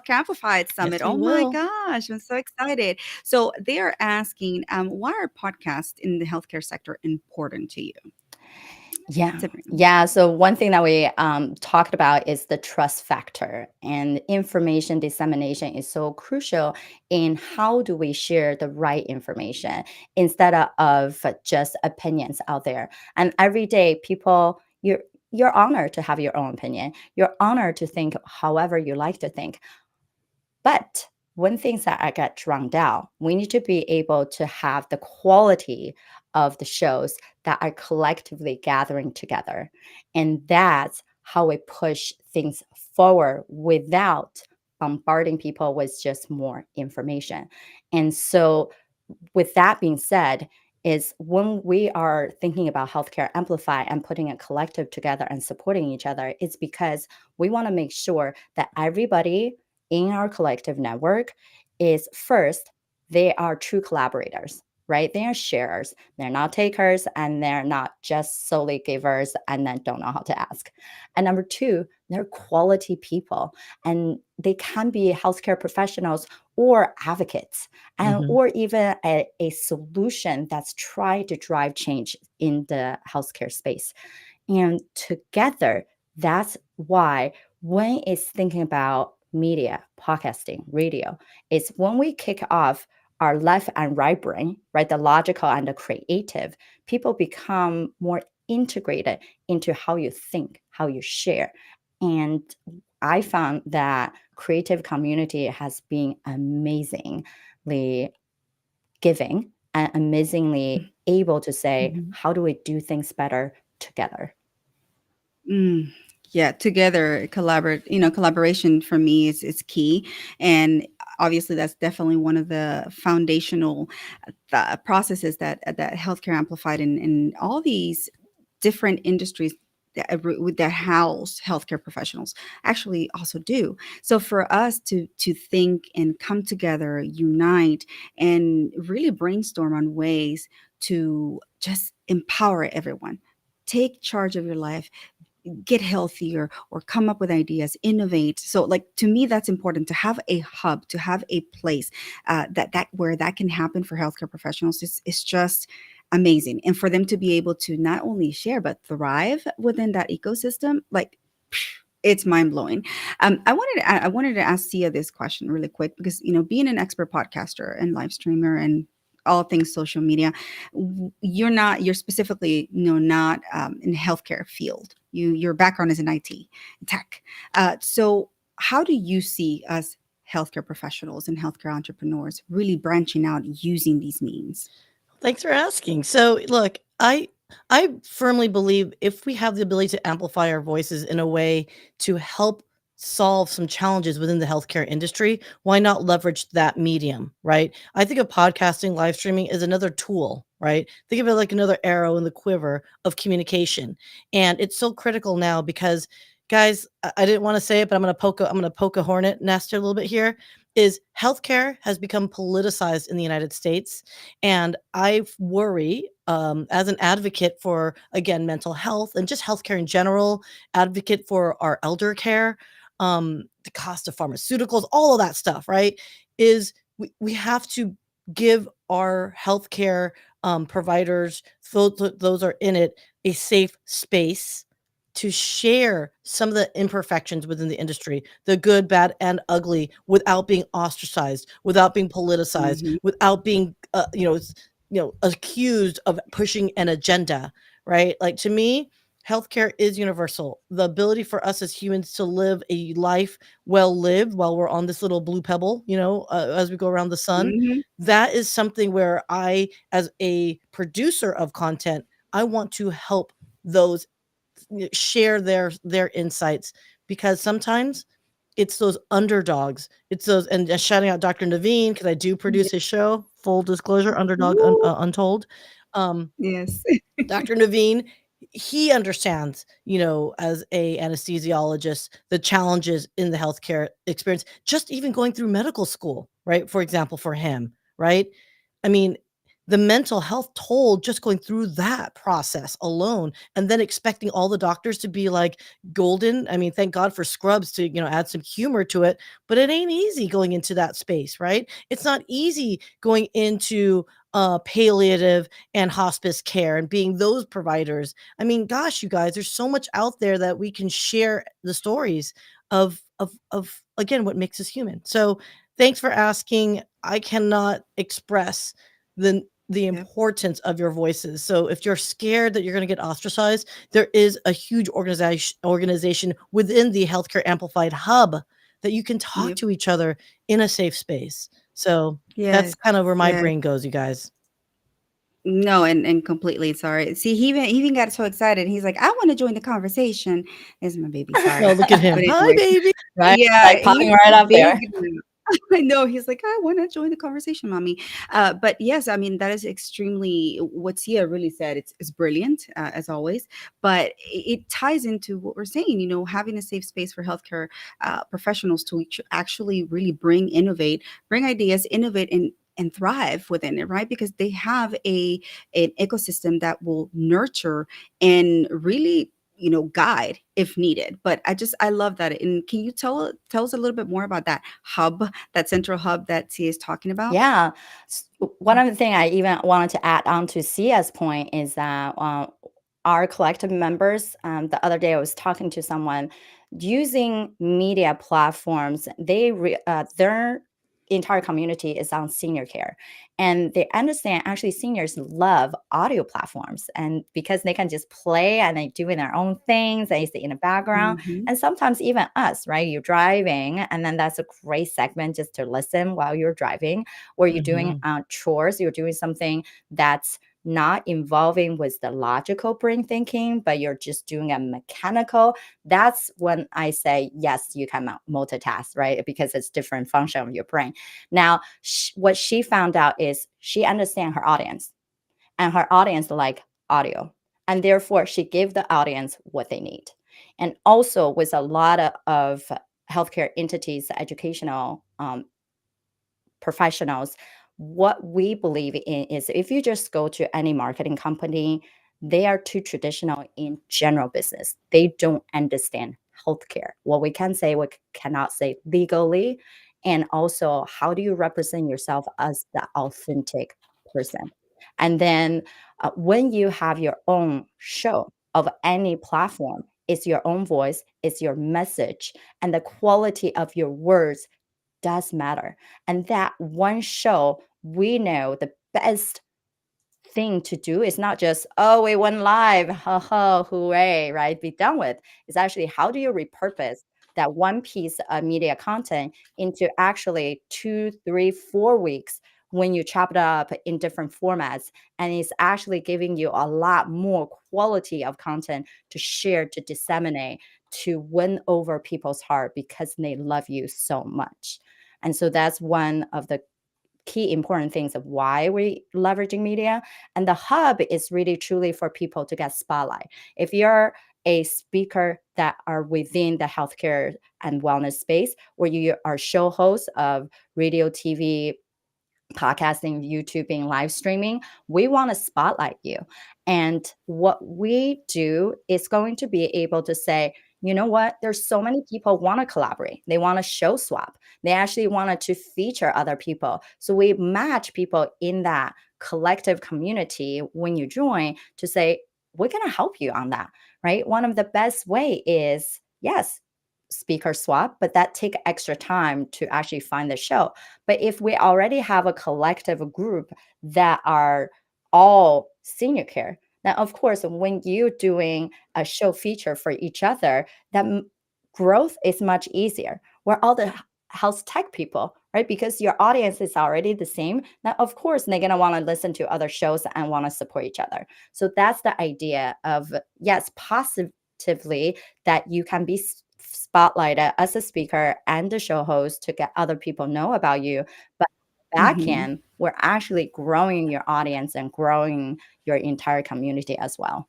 Speaker 1: Amplified Summit.
Speaker 2: Yes,
Speaker 1: Oh
Speaker 2: we
Speaker 1: my
Speaker 2: will.
Speaker 1: gosh, I'm so excited. So they are asking, why are podcasts in the healthcare sector important to you,
Speaker 3: Yeah.
Speaker 1: Sabrina?
Speaker 3: Yeah. So, one thing that we talked about is the trust factor, and information dissemination is so crucial in how do we share the right information instead of just opinions out there. And every day, people, you're honored to have your own opinion. You're honored to think however you like to think. But when things that I get drowned out, we need to be able to have the quality of the shows that are collectively gathering together. And that's how we push things forward without bombarding people with just more information. And so with that being said, is when we are thinking about healthcare amplify and putting a collective together and supporting each other, it's because we want to make sure that everybody in our collective network is first, they are true collaborators, right? They are sharers. They're not takers and they're not just solely givers and then don't know how to ask. And number two, they're quality people and they can be healthcare professionals or advocates and
Speaker 2: Hmm.
Speaker 3: or even a solution that's trying to drive change in the healthcare space. And together, that's why when it's thinking about media, podcasting, radio, it's when we kick off our left and right brain, right? The logical and the creative, people become more integrated into how you think, how you share. And I found that creative community has been amazingly giving and amazingly able to say,
Speaker 1: Mhm.
Speaker 3: how do we do things better together?
Speaker 1: Mm, yeah, together, collaboration for me is key, and obviously that's definitely one of the foundational processes that healthcare amplified in all these different industries that house healthcare professionals actually also do. So for us to think and come together, unite, and really brainstorm on ways to just empower everyone, take charge of your life, get healthier, or come up with ideas, innovate. So like to me that's important, to have a hub, to have a place that where that can happen for healthcare professionals. It's just amazing, and for them to be able to not only share but thrive within that ecosystem, like it's mind blowing. I wanted to ask Sia this question really quick because being an expert podcaster and live streamer and all things social media, you're specifically not in the healthcare field. Your background is in IT, tech. So how do you see us healthcare professionals and healthcare entrepreneurs really branching out using these means?
Speaker 2: Thanks for asking. So, look, I firmly believe if we have the ability to amplify our voices in a way to help solve some challenges within the healthcare industry, why not leverage that medium, right? I think of podcasting, live streaming as another tool, right? Think of it like another arrow in the quiver of communication. And it's so critical now because guys, I didn't want to say it, but I'm gonna poke a hornet nest a little bit here. Is healthcare has become politicized in the United States, and I worry, as an advocate for, again, mental health and just healthcare in general, advocate for our elder care, the cost of pharmaceuticals, all of that stuff, right? Is we have to give our healthcare providers, those are in it, a safe space to share some of the imperfections within the industry, the good, bad, and ugly, without being ostracized, without being politicized,
Speaker 1: Hmm.
Speaker 2: without being, accused of pushing an agenda, right? Like to me, healthcare is universal. The ability for us as humans to live a life well lived while we're on this little blue pebble, as we go around the sun,
Speaker 1: Hmm.
Speaker 2: that is something where I, as a producer of content, I want to help those share their insights, because sometimes it's those underdogs, it's those, and shouting out Dr. Naveen because I do
Speaker 1: Yeah.
Speaker 2: produce his show, full disclosure, Underdog
Speaker 1: Woo.
Speaker 2: Untold. um
Speaker 1: Yes.
Speaker 2: Dr. Naveen, he understands, as a anesthesiologist, the challenges in the healthcare experience, just even going through medical school, right? For example, for him, right? I mean, the mental health toll just going through that process alone, and then expecting all the doctors to be like golden. I mean, thank God for Scrubs to, add some humor to it, but it ain't easy going into that space, right? It's not easy going into palliative and hospice care and being those providers. I mean, gosh, you guys, there's so much out there that we can share the stories of again what makes us human. So, thanks for asking. I cannot express the
Speaker 1: Yep.
Speaker 2: importance of your voices. So if you're scared that you're going to get ostracized, there is a huge organization within the Healthcare Amplified Hub that you can talk
Speaker 1: Yep.
Speaker 2: to each other in a safe space. So that's
Speaker 1: Yes.
Speaker 2: kind of where my
Speaker 1: Yes.
Speaker 2: brain goes, you guys.
Speaker 1: No, and completely sorry. See, he even got so excited. He's like, "I want to join the conversation." This is my baby.
Speaker 2: No,
Speaker 1: Sorry,
Speaker 2: look at
Speaker 1: but
Speaker 2: him. Hi,
Speaker 1: anyway,
Speaker 2: baby.
Speaker 3: Right?
Speaker 1: yeah,
Speaker 3: Like
Speaker 1: he's
Speaker 3: popping right up
Speaker 1: big
Speaker 3: there.
Speaker 1: now. I know. He's like, "I want to join the conversation, mommy." But yes, I mean that is extremely what Sia really said. It's brilliant as always, but it ties into what we're saying. Having a safe space for healthcare professionals to actually really bring ideas, innovate, and thrive within it, right? Because they have an ecosystem that will nurture and really guide if needed. But I love that. And can you tell us a little bit more about that hub, that central hub that Tia is talking about?
Speaker 3: Yeah. One of the things I even wanted to add on to Sia's point is that our collective members, the other day I was talking to someone using media platforms, their entire community is on senior care. And they understand actually seniors love audio platforms, and because they can just play and they doing their own things, they sit in the background.
Speaker 1: Hmm.
Speaker 3: And sometimes even us, right? You're driving, and then that's a great segment just to listen while you're driving, or you're doing
Speaker 2: Mhm.
Speaker 3: chores, you're doing something that's not involving with the logical brain thinking, but you're just doing a mechanical. That's when I say, yes, you can multitask, right? Because it's different function of your brain. Now, what she found out is she understands her audience, and her audience like audio. And therefore, she gave the audience what they need. And also with a lot of healthcare entities, educational professionals, what we believe in is if you just go to any marketing company, they are too traditional in general business. They don't understand healthcare. What we can say, we cannot say legally. And also, how do you represent yourself as the authentic person? And then when you have your own show of any platform, it's your own voice, it's your message, and the quality of your words does matter. And that one show, we know the best thing to do is not just, oh, we went live, ha ha, hooray, right? Be done with. It's actually how do you repurpose that one piece of media content into actually 2, 3, 4 weeks when you chop it up in different formats. And it's actually giving you a lot more quality of content to share, to disseminate, to win over people's heart because they love you so much. And so that's one of the key important things of why we leveraging media. And the hub is really truly for people to get spotlight. If you're a speaker that are within the healthcare and wellness space, or you are show host of radio, TV, podcasting, YouTubing, live streaming, we want to spotlight you. And what we do is going to be able to say, you know what? There's so many people want to collaborate. They want to show swap. They actually wanted to feature other people. So we match people in that collective community when you join to say, we're going to help you on that, right? One of the best way is, yes, speaker swap, but that take extra time to actually find the show. But if we already have a collective group that are all senior care, now of course, when you're doing a show feature for each other, that growth is much easier. We're all the health tech people, right? Because your audience is already the same. Now, of course, they're gonna want to listen to other shows and want to support each other. So that's the idea of, yes, positively that you can be spotlighted as a speaker and a show host to get other people know about you. But back
Speaker 1: Mhm.
Speaker 3: end, we're actually growing your audience and growing your entire community as well.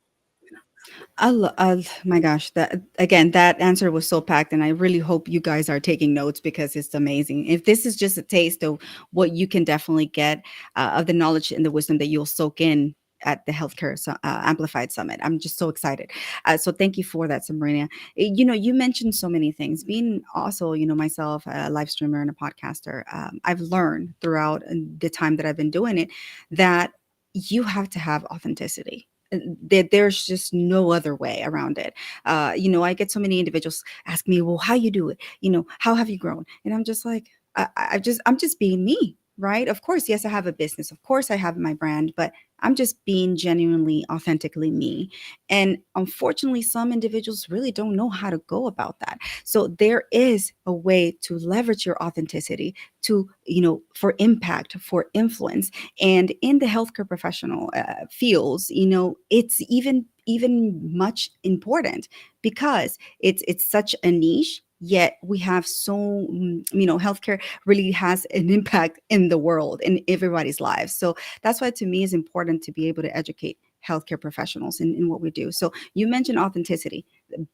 Speaker 1: My gosh, that again, that answer was so packed, and I really hope you guys are taking notes because it's amazing. If this is just a taste of what you can definitely get of the knowledge and the wisdom that you'll soak in at the Healthcare Amplified Summit, I'm just so excited. So thank you for that, Sabrina. You mentioned so many things. Being also, myself, a live streamer and a podcaster, I've learned throughout the time that I've been doing it that you have to have authenticity. There's just no other way around it. I get so many individuals ask me, well, how you do it? How have you grown? And I'm just like, I'm just being me, right? Of course, yes, I have a business. Of course, I have my brand, but I'm just being genuinely, authentically me. And unfortunately, some individuals really don't know how to go about that. So there is a way to leverage your authenticity to, for impact, for influence. And in the healthcare professional fields, it's even much important because it's such a niche, yet we have healthcare really has an impact in the world, in everybody's lives. So that's why to me it's important to be able to educate healthcare professionals in what we do. So you mentioned authenticity.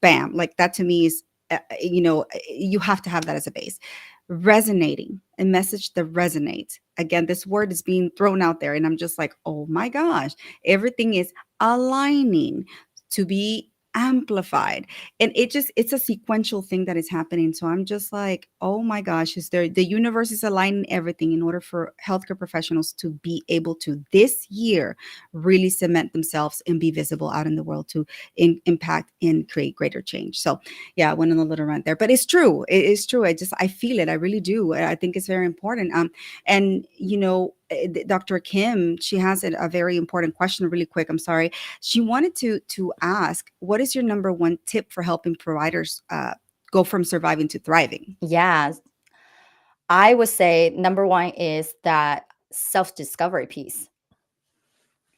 Speaker 1: Bam, like that to me is you have to have that as a base. Resonating, a message that resonates. Again, this word is being thrown out there and I'm just like, oh my gosh, everything is aligning to be amplified. And it's a sequential thing that is happening. So I'm just like, oh my gosh, is there the universe is aligning everything in order for healthcare professionals to be able to this year really cement themselves and be visible out in the world to impact and create greater change. So yeah, I went on a little rant there, but it's true. It is true. I feel it. I really do. I think it's very important. And Dr. Kim, she has a very important question. Really quick, I'm sorry. She wanted to ask, what is your number one tip for helping providers go from surviving to thriving?
Speaker 3: Yeah, I would say number one is that self-discovery piece.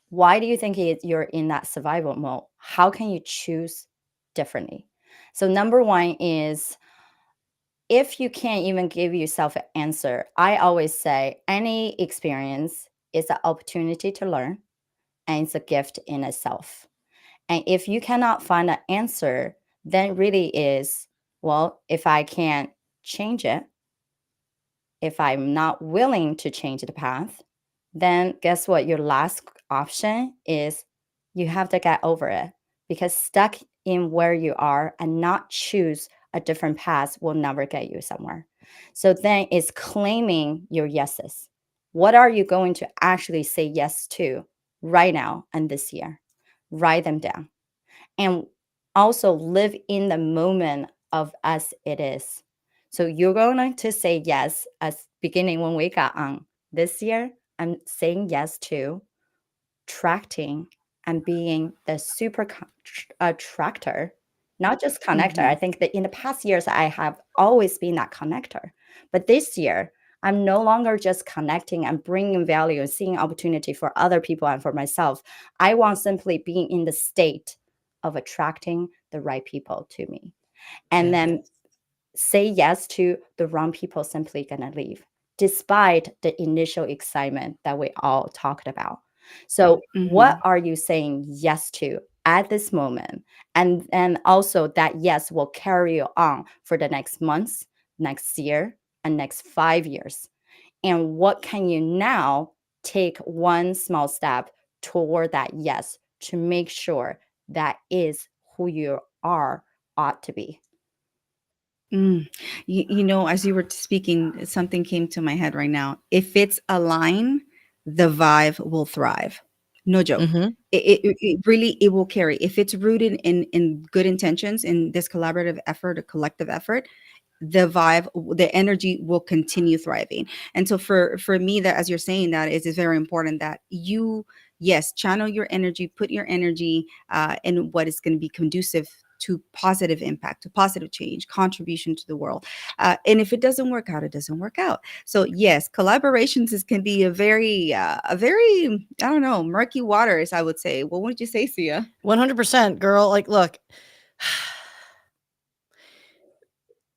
Speaker 3: Why do you think you're in that survival mode? How can you choose differently? So number one is, if you can't even give yourself an answer, I always say any experience is an opportunity to learn and it's a gift in itself. And if you cannot find an answer, then really is, well, if I can't change it, if I'm not willing to change the path, then guess what? Your last option is you have to get over it, because stuck in where you are and not choose a different path will never get you somewhere. So then it's claiming your yeses. What are you going to actually say yes to right now and this year? Write them down and also live in the moment of as it is. So you're going to say yes as beginning when we got on this year. I'm saying yes to attracting and being the super attractor not just connector. I
Speaker 1: Mhm.
Speaker 3: think that in the past years, I have always been that connector. But this year, I'm no longer just connecting and bringing value and seeing opportunity for other people and for myself. I want simply being in the state of attracting the right people to me. And
Speaker 2: Yes.
Speaker 3: then say yes to the wrong people simply gonna leave, despite the initial excitement that we all talked about. So, what
Speaker 1: Mhm.
Speaker 3: are you saying yes to at this moment? And also that yes will carry you on for the next months, next year, and next 5 years. And what can you now take one small step toward that yes to make sure that is who you are ought to be?
Speaker 1: Mm. As you were speaking, something came to my head right now. If it's a line, the vibe will thrive. No joke.
Speaker 2: Mhm.
Speaker 1: It really it will carry. If it's rooted in good intentions, in this collaborative effort, a collective effort, the vibe, the energy will continue thriving. And so for me, that as you're saying that is very important that you, yes, channel your energy, put your energy in what is going to be conducive to positive impact, to positive change, contribution to the world. And if it doesn't work out, it doesn't work out. So yes, collaborations can be a very, I don't know, murky waters, I would say. What would you say, Sia?
Speaker 2: 100%, girl. Like, look,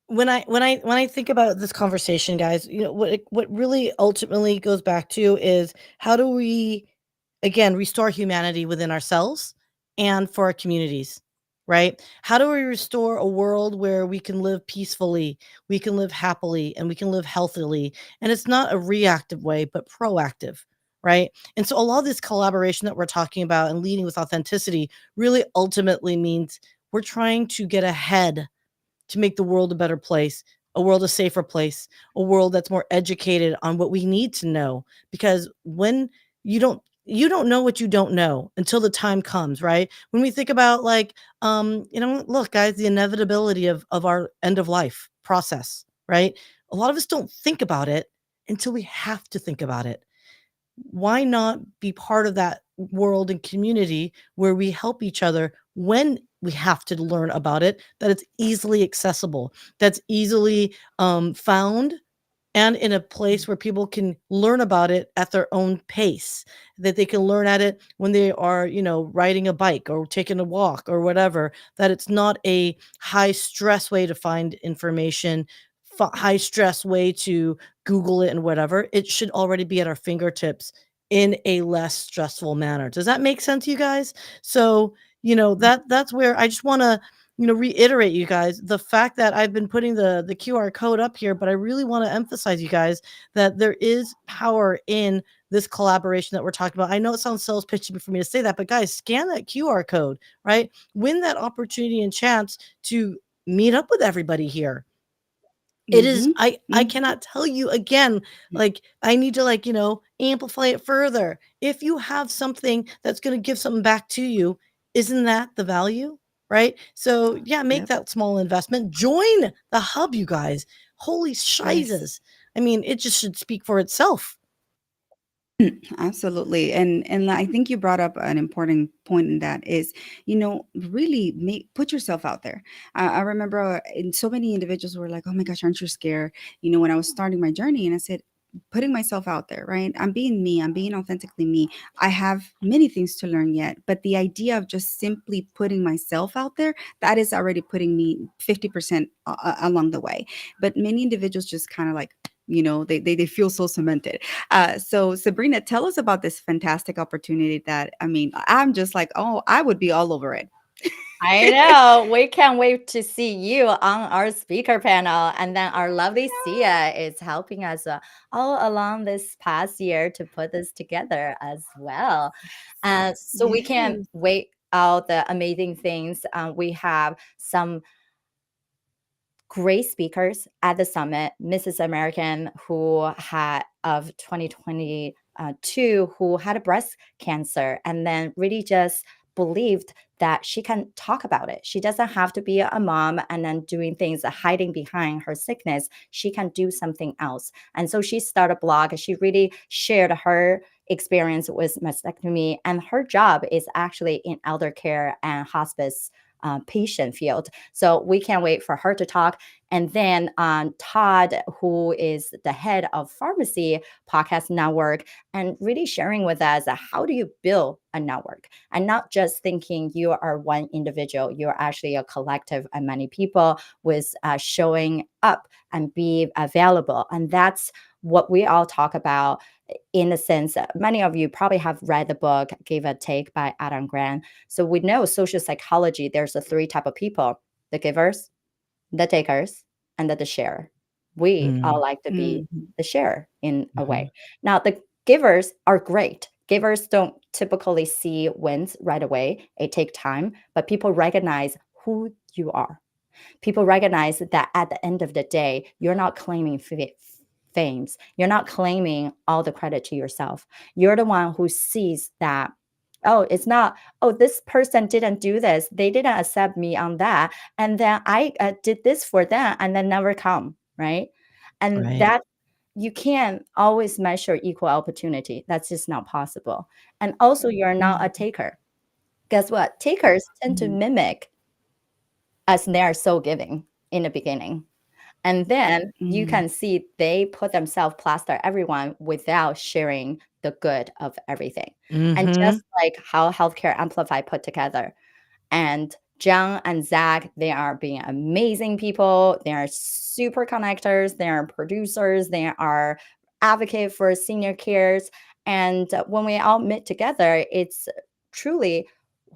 Speaker 2: when I think about this conversation, guys, what really ultimately goes back to is how do we again restore humanity within ourselves and for our communities, right? How do we restore a world where we can live peacefully, we can live happily, and we can live healthily, and it's not a reactive way but proactive, right? And so a lot of this collaboration that we're talking about and leading with authenticity really ultimately means we're trying to get ahead to make the world a better place, a world a safer place, a world that's more educated on what we need to know. Because when you don't know what you don't know until the time comes, right? When we think about like look, guys, the inevitability of our end of life process, right? A lot of us don't think about it until we have to think about it. Why not be part of that world and community where we help each other when we have to learn about it, that it's easily accessible, that's easily found, and in a place where people can learn about it at their own pace, that they can learn at it when they are, riding a bike or taking a walk or whatever, that it's not a high stress way to find information, high stress way to Google it and whatever. It should already be at our fingertips in a less stressful manner. Does that make sense, you guys? So, that's where I just want to reiterate, you guys, the fact that I've been putting the QR code up here, but I really want to emphasize, you guys, that there is power in this collaboration that we're talking about. I know it sounds sales pitchy for me to say that, but guys, scan that QR code, right? Win that opportunity and chance to meet up with everybody here. It is
Speaker 1: Mhm.
Speaker 2: I
Speaker 1: Mhm.
Speaker 2: cannot tell you again, like, I need to, like, amplify it further. If you have something that's gonna give something back to you, isn't that the value, right? So, yeah, make
Speaker 1: Yep.
Speaker 2: that small investment. Join the hub, you guys. Holy
Speaker 1: Yes.
Speaker 2: shizes. I mean, it just should speak for itself.
Speaker 1: Absolutely. And I think you brought up an important point in that is, really put yourself out there. I remember in so many individuals were like, "Oh my gosh, aren't you scared?" When I was starting my journey, and I said, putting myself out there, right? I'm being me, I'm being authentically me. I have many things to learn yet, but the idea of just simply putting myself out there, that is already putting me 50% along the way. But many individuals just kind of like, they feel so cemented. So Sabrina, tell us about this fantastic opportunity that, I mean, I'm just like, oh, I would be all over it.
Speaker 3: I know. We can't wait to see you on our speaker panel. And then our lovely Sia is helping us all along this past year to put this together as well. So we can
Speaker 1: Yes.
Speaker 3: wait out the amazing things. We have some great speakers at the summit. Mrs. American, who had of 2022, who had a breast cancer, and then really just believed that she can talk about it. She doesn't have to be a mom and then doing things hiding behind her sickness. She can do something else. And so she started a blog. She really shared her experience with mastectomy, and her job is actually in elder care and hospice patient field. So we can't wait for her to talk. And then Todd, who is the head of Pharmacy Podcast Network, and really sharing with us how do you build a network, and not just thinking you are one individual, you're actually a collective of many people with showing up and be available. And that's what we all talk about. In a sense, many of you probably have read the book Give a Take by Adam Grant. So we know social psychology, there's a three type of people: the givers, the takers, and the sharer. We all
Speaker 2: Mm,
Speaker 3: like to be
Speaker 1: Mhm.
Speaker 3: the sharer in a
Speaker 2: mhm.
Speaker 3: way. Now, the givers are great. Givers don't typically see wins right away. It takes time, but people recognize who you are. People recognize that at the end of the day, you're not claiming fames. You're not claiming all the credit to yourself. You're the one who sees that, oh, it's not, oh, this person didn't do this. They didn't accept me on that. And then I did this for them and then never come, right? And
Speaker 2: Right.
Speaker 3: that you can't always measure equal opportunity. That's just not possible. And also, you're not a
Speaker 1: Mhm.
Speaker 3: taker. Guess what? Takers tend to
Speaker 1: Mhm.
Speaker 3: mimic as they are so giving in the beginning. And then you
Speaker 1: Mhm.
Speaker 3: can see they put themselves plaster everyone without sharing the good of everything. And
Speaker 2: Mhm.
Speaker 3: just like how Healthcare Amplify put together, and John and Zach, they are being amazing people. They are super connectors. They are producers. They are advocate for senior cares. And when we all meet together, it's truly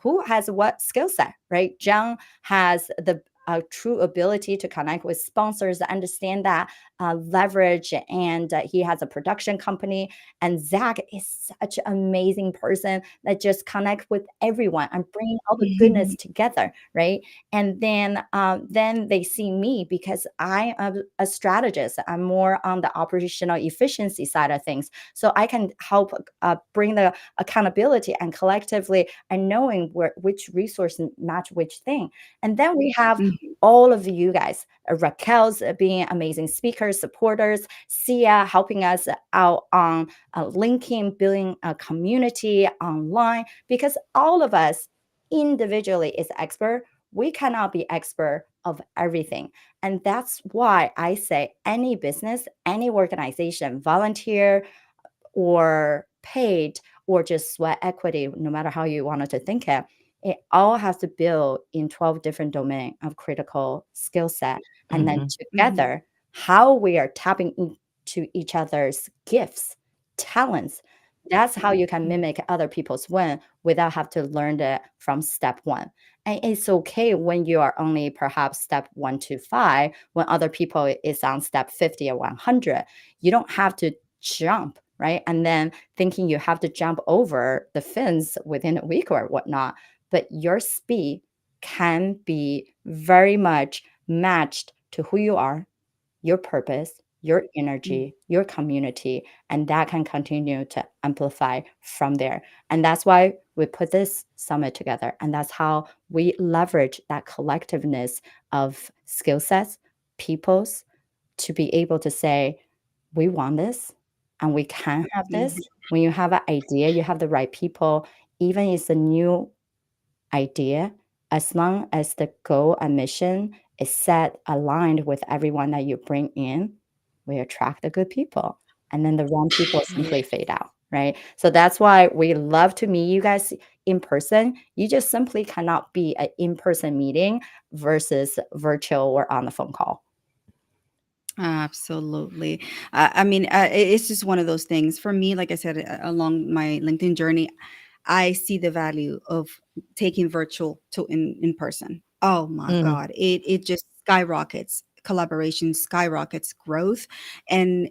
Speaker 3: who has what skill set, right? John has the true ability to connect with sponsors, understand that leverage, and he has a production company. And Zach is such an amazing person that just connect with everyone and bring all the goodness together, right? And then they see me because I am a strategist. I'm more on the operational efficiency side of things, so I can help bring the accountability and collectively and knowing where which resource match which thing. And then we have
Speaker 1: Mhm.
Speaker 3: all of you guys, Raquel's being amazing speakers, supporters, Syya helping us out on linking, building a community online, because all of us individually is expert. We cannot be expert of everything. And that's why I say any business, any organization, volunteer or paid or just sweat equity, no matter how you wanted to think it all has to build in 12 different domain of critical skill set. And then
Speaker 2: Mhm.
Speaker 1: Mhm.
Speaker 3: together, how we are tapping into each other's gifts, talents. That's how you can
Speaker 1: Mhm.
Speaker 3: mimic other people's win without have to learn it from step one. And it's okay when you are only perhaps step 1 to 5, when other people is on step 50 or 100. You don't have to jump, right? And then thinking you have to jump over the fence within a week or whatnot. But your speed can be very much matched to who you are, your purpose, your
Speaker 1: Mhm.
Speaker 3: energy, your community, and that can continue to amplify from there. And that's why we put this summit together. And that's how we leverage that collectiveness of skill sets, peoples, to be able to say, we want this and we can have
Speaker 1: Mhm.
Speaker 3: this. When you have an idea, you have the right people, even if it's a new idea, as long as the goal and mission is set aligned with everyone that you bring in, we attract the good people. And then the wrong people
Speaker 1: Yeah.
Speaker 3: simply fade out, right? So that's why we love to meet you guys in person. You just simply cannot be an in person meeting versus virtual or on the phone call.
Speaker 1: Absolutely. I mean, it's just one of those things for me. Like I said, along my LinkedIn journey, I see the value of taking virtual to in person. Oh my
Speaker 2: Mm.
Speaker 1: God, it just skyrockets collaboration, skyrockets growth, and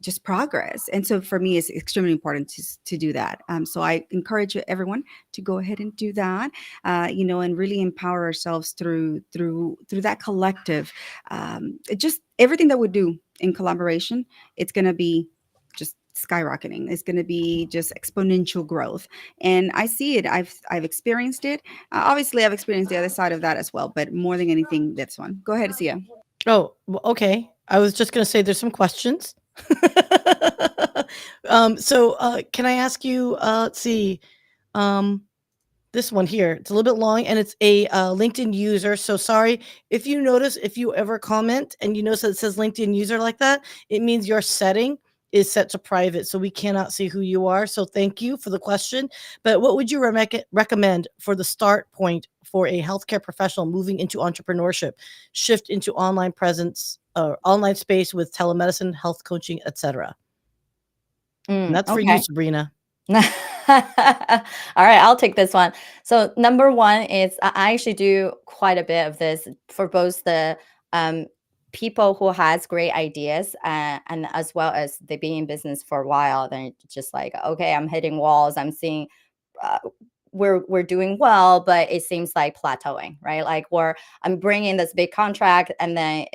Speaker 1: just progress. And so for me, it's extremely important to do that. So I encourage everyone to go ahead and do that. And really empower ourselves through that collective. Just everything that we do in collaboration, it's going to be just skyrocketing. It's going to be just exponential growth, and I see it. I've experienced it. Obviously, I've experienced the other side of that as well, but more than anything, this one. Go ahead, Sia.
Speaker 2: Oh, well, okay. I was just gonna say there's some questions. So, can I ask you, let's see, um this one here. It's a little bit long, and it's a LinkedIn user. So sorry if you notice, if you ever comment and you notice that it says LinkedIn user like that, it means your setting is set to private, so we cannot see who you are. So thank you for the question. But what would you recommend for the start point for a healthcare professional moving into entrepreneurship, shift into online presence, online space with telemedicine, health coaching, etc.? And that's for you,
Speaker 3: Okay.
Speaker 2: Sabrina.
Speaker 3: All right, I'll take this one. So number one is I actually do quite a bit of this for both the people who has great ideas and as well as they be in business for a while. Then it's just like, okay, I'm hitting walls. I'm seeing uh, we're doing well, but it seems like plateauing, right? Like I'm bringing this big contract, and then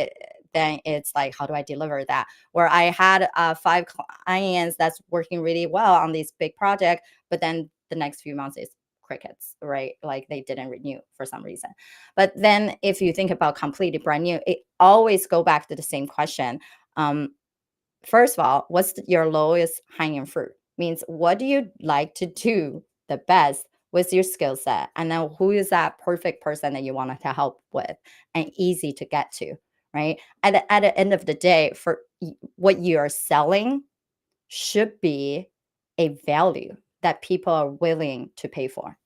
Speaker 3: it's like, how do I deliver that? Where I had 5 clients that's working really well on this big project, but then the next few months is crickets, right? Like they didn't renew for some reason. But then if you think about completely brand new, it always go back to the same question. Um, First of all, what's your lowest hanging fruit? Means what do you like to do the best with your skill set? And then who is that perfect person that you want to help with and easy to get to, right? At the end of the day, for what you are selling should be a value that people are willing to pay for.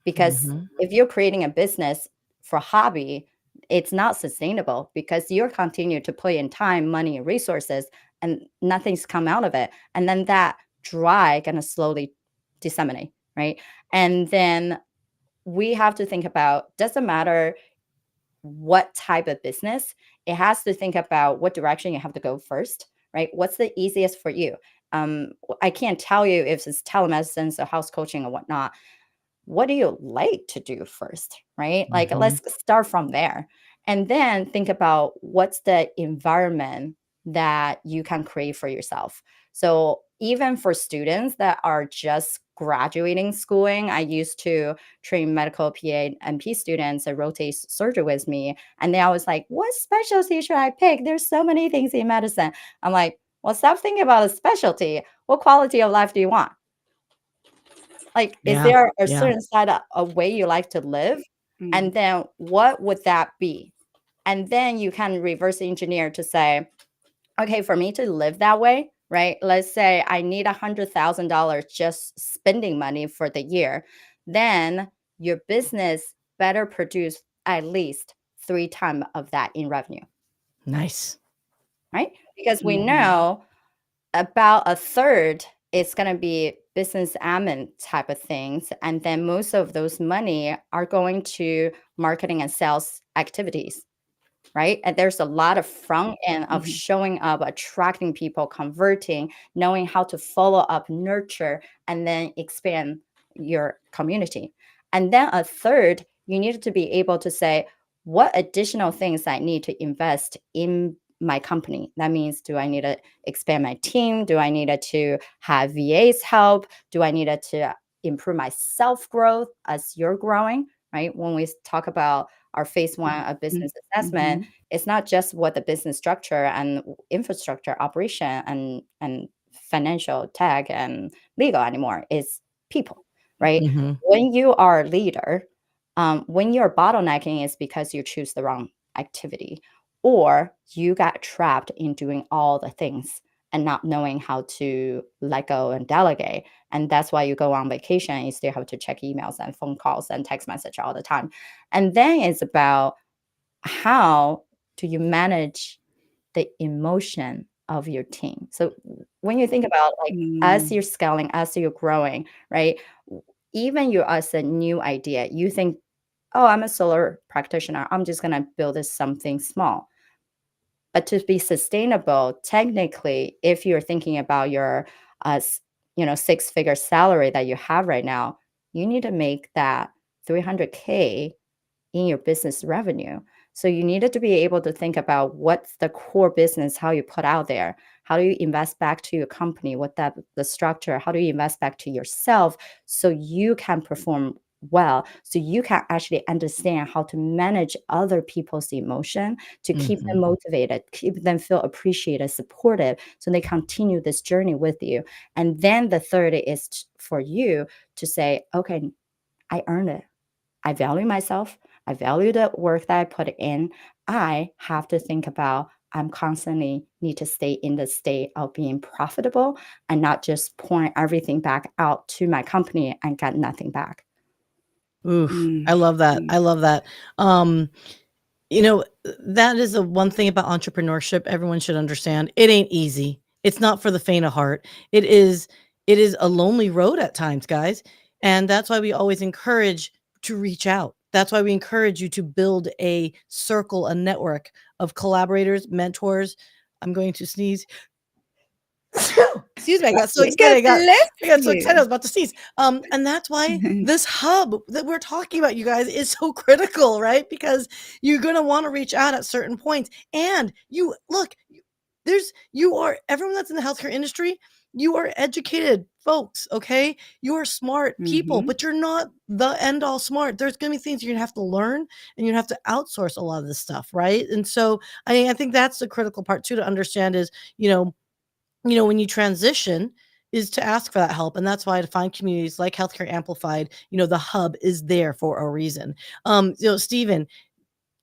Speaker 3: Because
Speaker 2: Mhm.
Speaker 3: if you're creating a business for hobby, it's not sustainable because you're continue to put in time, money, and resources, and nothing's come out of it. And then that dry gonna slowly disseminate, right? And then we have to think about, doesn't matter what type of business, it has to think about what direction you have to go first, right? What's the easiest for you? I can't tell you if it's telemedicine, so house coaching or whatnot. What do you like to do first, right? Like
Speaker 2: Mhm.
Speaker 3: let's start from there. And then think about what's the environment that you can create for yourself. So even for students that are just graduating schooling, I used to train medical PA and P students that rotate surgery with me. And they always like, what specialty should I pick? There's so many things in medicine. I'm like, well, stop thinking about a specialty. What quality of life do you want? Like, is
Speaker 2: Yeah.
Speaker 3: there a
Speaker 2: Yeah.
Speaker 3: certain side of way you like to live? And
Speaker 1: Mm.
Speaker 3: then what would that be? And then you can reverse engineer to say, okay, for me to live that way, right? Let's say I need $100,000 just spending money for the year. Then your business better produce at least 3 times of that in revenue,
Speaker 2: Nice.
Speaker 3: right? Because we
Speaker 1: Mhm.
Speaker 3: know about a third is going to be business admin type of things, and then most of those money are going to marketing and sales activities, right? And there's a lot of front end of
Speaker 1: Mhm.
Speaker 3: showing up, attracting people, converting, knowing how to follow up, nurture, and then expand your community. And then a third, you need to be able to say, what additional things I need to invest in my company. That means, do I need to expand my team? Do I need to have VAs help? Do I need to improve my self growth as you're growing? Right? When we talk about our phase one of
Speaker 1: Mhm.
Speaker 3: business assessment,
Speaker 1: Mhm.
Speaker 3: it's not just what the business structure and infrastructure operation and financial tech and legal anymore. It's people, right?
Speaker 2: Mhm.
Speaker 3: When you are a leader, when you're bottlenecking is because you choose the wrong activity, or you got trapped in doing all the things and not knowing how to let go and delegate. And that's why you go on vacation and you still have to check emails and phone calls and text message all the time. And then it's about, how do you manage the emotion of your team? So when you think about, like, as
Speaker 1: Mm.
Speaker 3: you're scaling, as you're growing, right? Even you as a new idea, you think, oh, I'm a solar practitioner. I'm just gonna build this something small. But to be sustainable, technically, if you're thinking about your, six-figure salary that you have right now, you need to make that 300K in your business revenue. So you needed to be able to think about what's the core business, how you put out there, how do you invest back to your company, what that the structure, how do you invest back to yourself so you can perform well, so you can actually understand how to manage other people's emotion to keep them
Speaker 2: Mhm.
Speaker 3: motivated, keep them feel appreciated, supported, so they continue this journey with you. And then the third is for you to say, okay, I earned it. I value myself. I value the work that I put in. I have to think about I'm constantly need to stay in the state of being profitable and not just pouring everything back out to my company and get nothing back.
Speaker 2: Oof. I love that.
Speaker 1: Mm-hmm.
Speaker 2: I love that. You know, that is the one thing about entrepreneurship everyone should understand. It ain't easy. It's not for the faint of heart. It is a lonely road at times, guys. And that's why we always encourage to reach out. That's why we encourage you to build a circle, a network of collaborators, mentors. I'm going to sneeze. Excuse me, I got so excited.
Speaker 1: God bless
Speaker 2: I got so excited. I
Speaker 1: you.
Speaker 2: was about to sneeze. And that's why this hub that we're talking about, you guys, is so critical, right? Because you're gonna want to reach out at certain points. And you look, you are everyone that's in the healthcare industry, you are educated folks, okay? You are smart people,
Speaker 1: Mm-hmm.
Speaker 2: but you're not the end all smart. There's gonna be things you're gonna have to learn and you have to outsource a lot of this stuff, right? And so I think that's the critical part too to understand is, when you transition is to ask for that help. And that's why to find communities like Healthcare Amplified, the hub is there for a reason. Stephen,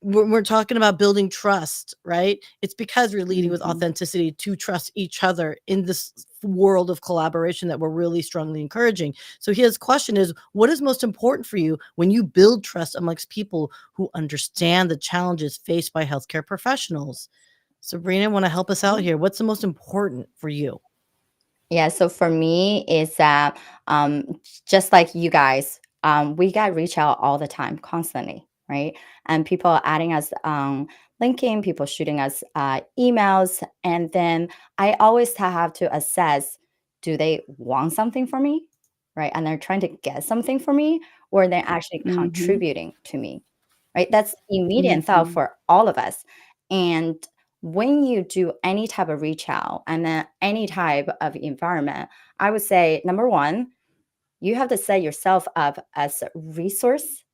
Speaker 2: we're talking about building trust, right? It's because we're leading with
Speaker 1: Mm-hmm.
Speaker 2: authenticity to trust each other in this world of collaboration that we're really strongly encouraging. So his question is, what is most important for you when you build trust amongst people who understand the challenges faced by healthcare professionals? Sabrina, want to help us out here? What's the most important for you?
Speaker 3: Yeah, so for me, is that just like you guys, we got reach out all the time, constantly, right? And people are adding us LinkedIn, people shooting us emails, and then I always have to assess: do they want something from me, right? And they're trying to get something from me, or they're actually
Speaker 1: Mm-hmm.
Speaker 3: contributing to me, right? That's immediate thought
Speaker 1: Mm-hmm.
Speaker 3: for all of us, and when you do any type of reach out and then any type of environment, I would say number one, you have to set yourself up as a resource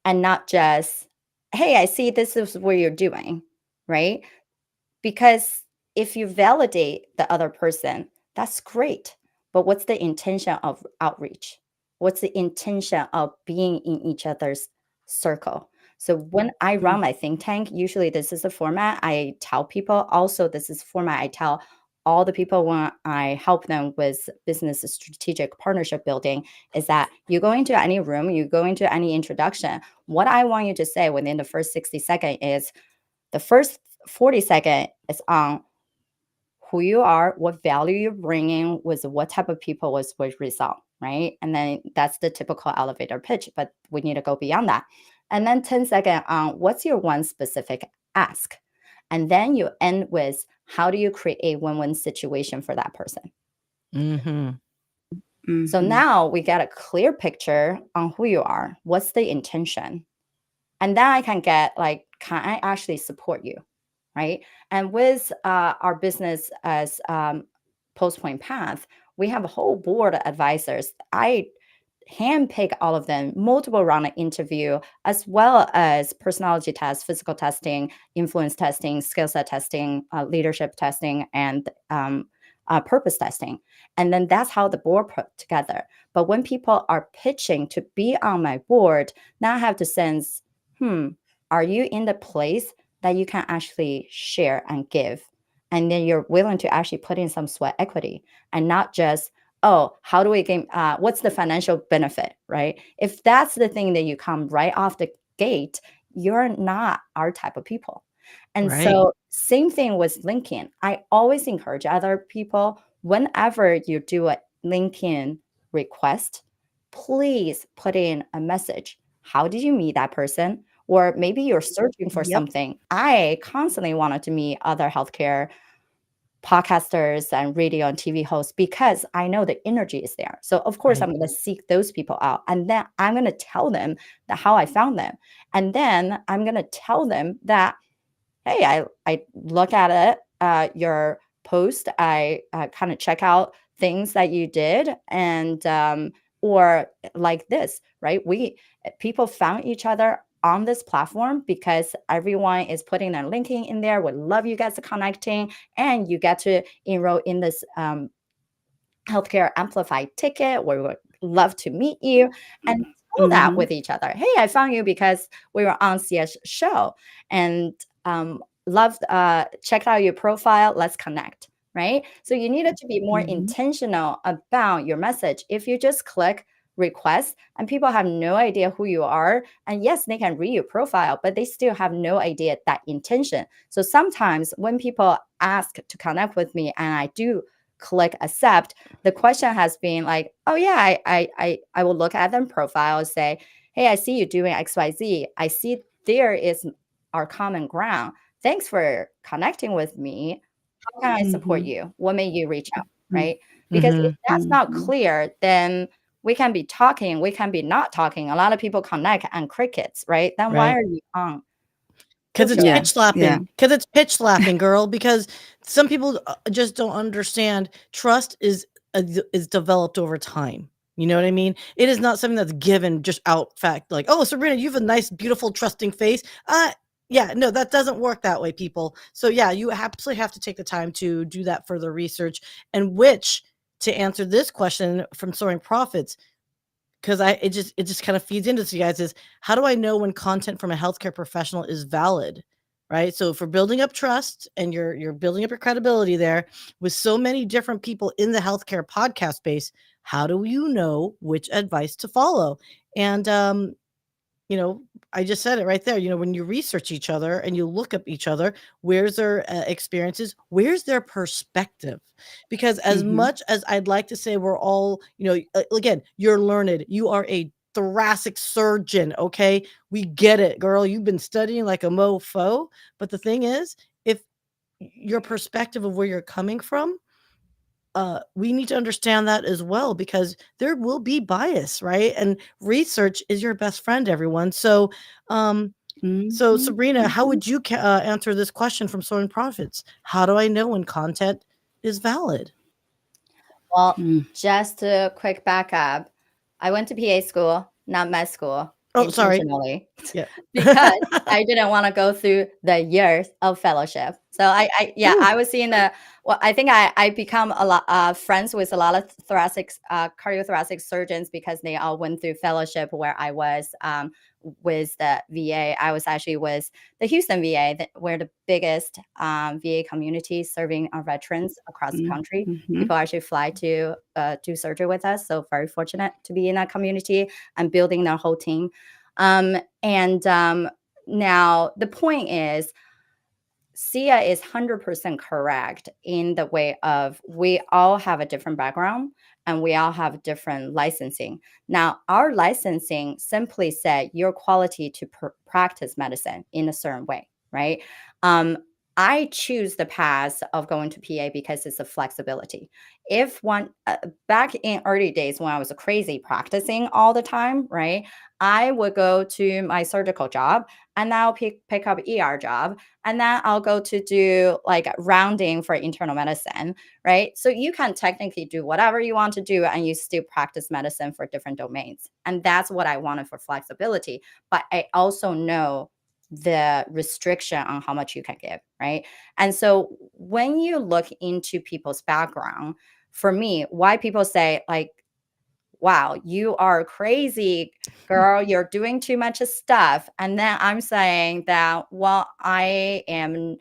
Speaker 3: and not just, hey, I see this is what you're doing, right? Because if you validate the other person, that's great. But what's the intention of outreach? What's the intention of being in each other's circle? So when I run my think tank, usually this is the format I tell people. Also, this is format I tell all the people when I help them with business strategic partnership building, is that you go into any room, you go into any introduction. What I want you to say within the first 60 seconds is, the first 40-second is on who you are, what value you're bringing, with what type of people, was what result, right? And then that's the typical elevator pitch, but we need to go beyond that. And then 10-second on what's your one specific ask. And then you end with how do you create a win-win situation for that person.
Speaker 2: Mm-hmm.
Speaker 3: So
Speaker 1: Mm-hmm.
Speaker 3: now we get a clear picture on who you are, what's the intention. And then I can get like, can I actually support you? Right. And with our business as Post Point Path, we have a whole board of advisors. I handpick all of them, multiple round of interview, as well as personality tests, physical testing, influence testing, skill set testing, leadership testing, and purpose testing. And then that's how the board put together. But when people are pitching to be on my board, now I have to sense, are you in the place that you can actually share and give? And then you're willing to actually put in some sweat equity, and not just, oh, how do we gain, what's the financial benefit, right? If that's the thing that you come right off the gate, you're not our type of people. And
Speaker 2: Right.
Speaker 3: so same thing with LinkedIn. I always encourage other people, whenever you do a LinkedIn request, please put in a message. How did you meet that person? Or maybe you're searching for
Speaker 1: Yep.
Speaker 3: something. I constantly wanted to meet other healthcare podcasters and radio and TV hosts because I know the energy is there. So of course
Speaker 2: Right.
Speaker 3: I'm going to seek those people out, and then I'm going to tell them that how I found them. And then I'm going to tell them that, hey, I look at it, your post, I kind of check out things that you did, and or like this, right? People found each other on this platform because everyone is putting their linking in there. Would love you guys to connecting, and you get to enroll in this healthcare amplified ticket where we would love to meet you. And that
Speaker 1: Mhm.
Speaker 3: with each other. Hey, I found you because we were on Sya's show, and loved checked out your profile. Let's connect. Right. So you needed to be more
Speaker 1: Mhm.
Speaker 3: intentional about your message. If you just click request and people have no idea who you are, and yes, they can read your profile, but they still have no idea that intention. So sometimes when people ask to connect with me and I do click accept, the question has been like, oh yeah, I will look at their profile, say, hey, I see you doing XYZ. I see there is our common ground. Thanks for connecting with me. How can I support
Speaker 1: Mhm.
Speaker 3: you? What made you reach out?
Speaker 1: Mhm.
Speaker 3: Right? Because if
Speaker 2: Mhm.
Speaker 3: that's not
Speaker 1: Mhm.
Speaker 3: clear, then we can be talking, we can be not talking. A lot of people connect and crickets, right? Then why
Speaker 2: Right.
Speaker 3: are you on
Speaker 2: Because it's
Speaker 3: social?
Speaker 1: Yeah.
Speaker 2: pitch
Speaker 1: Yeah.
Speaker 2: slapping. Because it's pitch slapping, girl. Because some people just don't understand. Trust is developed over time. You know what I mean? It is not something that's given just out fact. Like, oh, Sabrina, you have a nice, beautiful, trusting face. Yeah, no, that doesn't work that way, people. So yeah, you absolutely have to take the time to do that further research. And which, to answer this question from Soaring Profits, because it just kind of feeds into this, you guys, is how do I know when content from a healthcare professional is valid? Right. So for building up trust and you're building up your credibility there with so many different people in the healthcare podcast space, how do you know which advice to follow? And you know, I just said it right there. You know, when you research each other and you look up each other, where's their experiences? Where's their perspective? Because as
Speaker 1: Mhm.
Speaker 2: much as I'd like to say we're all, you know, again, you're learned. You are a thoracic surgeon. Okay. We get it, girl. You've been studying like a mofo. But the thing is, if your perspective of where you're coming from, we need to understand that as well because there will be bias, right? And research is your best friend, everyone. So, so
Speaker 1: Mhm.
Speaker 2: Sabrina, how
Speaker 1: Mhm.
Speaker 2: would you answer this question from Soaring Profits? How do I know when content is valid?
Speaker 3: Well,
Speaker 1: Mm.
Speaker 3: just a quick backup. I went to PA school, not med school,
Speaker 2: Oh, sorry.
Speaker 3: intentionally,
Speaker 2: Yeah.
Speaker 3: because I didn't want to go through the years of fellowship. So yeah,
Speaker 2: Ooh.
Speaker 3: I was seeing the, well, I think I become a lot friends with a lot of thoracic, cardiothoracic surgeons because they all went through fellowship where I was with the VA. I was actually with the Houston VA, we're the biggest VA community serving our veterans across the
Speaker 1: Mm.
Speaker 3: country.
Speaker 1: Mhm.
Speaker 3: People actually fly to do surgery with us. So very fortunate to be in that community and building their whole team. And now the point is, Syya is 100% correct in the way of we all have a different background and we all have different licensing. Now, our licensing simply said your quality to practice medicine in a certain way, right? Um, I choose the path of going to PA because it's a flexibility. If one back in early days when I was crazy practicing all the time, right? I would go to my surgical job and I'll pick up ER job and then I'll go to do like rounding for internal medicine, right? So you can technically do whatever you want to do and you still practice medicine for different domains. And that's what I wanted for flexibility. But I also know the restriction on how much you can give, right? And so when you look into people's background, for me, why people say like, wow, you are crazy, girl. You're doing too much stuff. And then I'm saying that, well, I am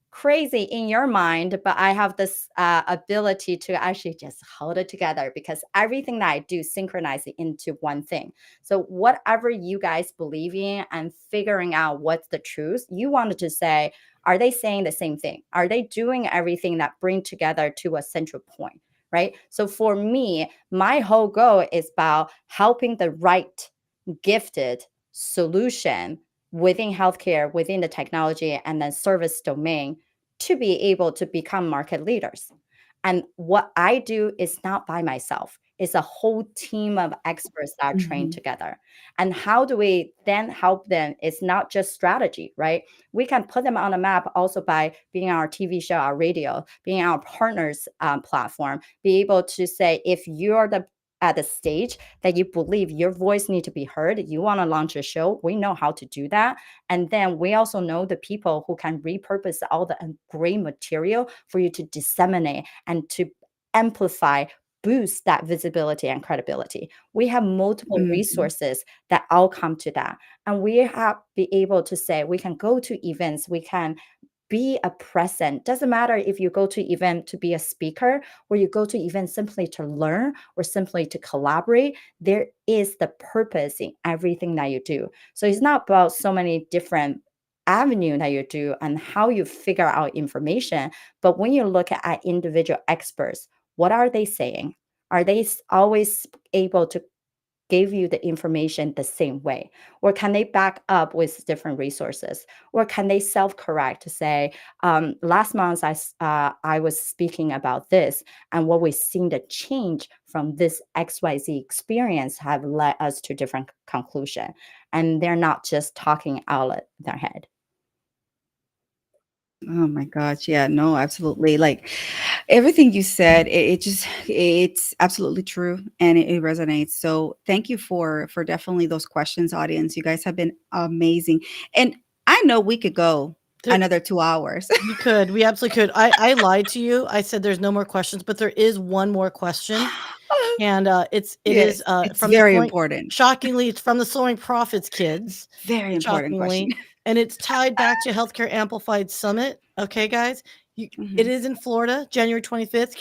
Speaker 3: crazy in your mind, but I have this ability to actually just hold it together because everything that I do synchronizes into one thing. So whatever you guys believe in and figuring out what's the truth, you wanted to say, are they saying the same thing? Are they doing everything that bring together to a central point? Right. So for me, my whole goal is about helping the right gifted solution within healthcare, within the technology, and then service domain to be able to become market leaders. And what I do is not by myself. It's a whole team of experts that are trained
Speaker 1: Mhm.
Speaker 3: together. And how do we then help them? It's not just strategy, right? We can put them on a map also by being on our TV show, our radio, being our partners platform, be able to say, if you're the at the stage that you believe your voice need to be heard, you want to launch a show, we know how to do that. And then we also know the people who can repurpose all the great material for you to disseminate and to amplify boost that visibility and credibility. We have multiple
Speaker 1: Mhm.
Speaker 3: resources that all come to that. And we have be able to say we can go to events, we can be a present. Doesn't matter if you go to event to be a speaker or you go to event simply to learn or simply to collaborate. There is the purpose in everything that you do. So it's not about so many different avenue that you do and how you figure out information. But when you look at individual experts, what are they saying? Are they always able to give you the information the same way? Or can they back up with different resources? Or can they self-correct to say, last month I was speaking about this, and what we've seen the change from this XYZ experience have led us to different conclusion. And they're not just talking out of their head.
Speaker 1: Oh my gosh. Yeah, no, absolutely. Like everything you said, it just it's absolutely true and it resonates. So thank you for definitely those questions, audience. You guys have been amazing. And I know we could go
Speaker 2: There,
Speaker 1: another 2 hours.
Speaker 2: we absolutely could. I lied to you. I said there's no more questions, but there is one more question. And it is
Speaker 1: Yes, it's
Speaker 2: from the
Speaker 1: very
Speaker 2: Soaring,
Speaker 1: important.
Speaker 2: shockingly, it's from the Soaring Profits kids,
Speaker 1: Very important question.
Speaker 2: shockingly, and it's tied back to Healthcare Amplified Summit. Okay, guys, it
Speaker 1: Mhm.
Speaker 2: is in Florida, January 25th.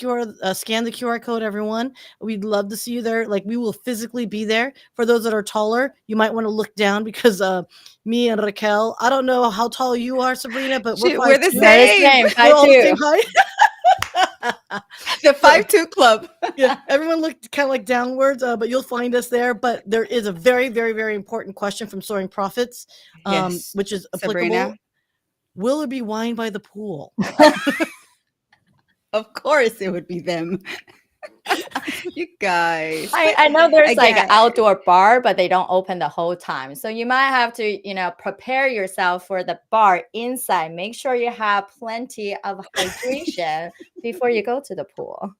Speaker 2: Scan the QR code, everyone. We'd love to see you there. Like, we will physically be there. For those that are taller, you might want to look down because me and Raquel, I don't know how tall you are, Sabrina, but we're
Speaker 1: Shoot, we're the
Speaker 2: 5'2".
Speaker 3: They're the
Speaker 1: same.
Speaker 3: same,
Speaker 2: We're
Speaker 3: five
Speaker 2: all the same
Speaker 3: two.
Speaker 2: height.
Speaker 1: The
Speaker 2: So
Speaker 1: 5'2" club.
Speaker 2: yeah, everyone looked kind of like downwards, but you'll find us there. But there is a very, very, very important question from Soaring Profits,
Speaker 1: Yes.
Speaker 2: which is applicable.
Speaker 1: Sabrina,
Speaker 2: Will there be wine by the pool?
Speaker 1: of course it would be them. You guys. But
Speaker 3: I know there's like an
Speaker 1: again,
Speaker 3: outdoor bar, but they don't open the whole time. So you might have to, prepare yourself for the bar inside. Make sure you have plenty of hydration before you go to the pool.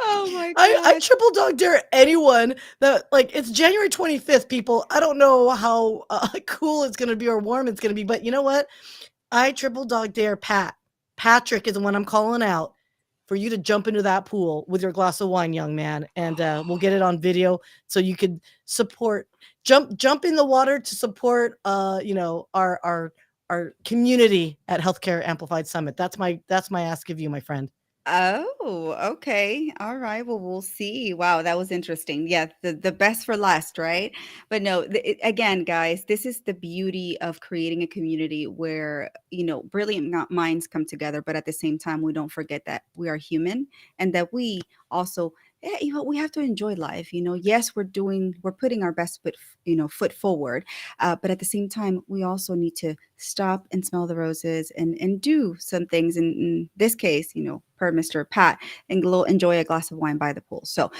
Speaker 1: oh my
Speaker 2: I
Speaker 1: gosh.
Speaker 2: triple dog dare anyone that, like, it's January 25th, people. I don't know how cool it's gonna be or warm it's gonna be, but you know what? I triple dog dare Patrick is the one I'm calling out for you to jump into that pool with your glass of wine, young man, and we'll get it on video so you could support jump in the water to support our community at Healthcare Amplified Summit. That's my ask of you, my friend.
Speaker 1: Oh, okay. All right. Well, we'll see. Wow, that was interesting. Yeah, the best for last, right? But no, again, guys, this is the beauty of creating a community where, brilliant minds come together, but at the same time, we don't forget that we are human and that we also, yeah, we have to enjoy life. Yes, we're putting our best foot forward, but at the same time, we also need to stop and smell the roses and do some things. In this case, per Mr. Pat, and enjoy a glass of wine by the pool. So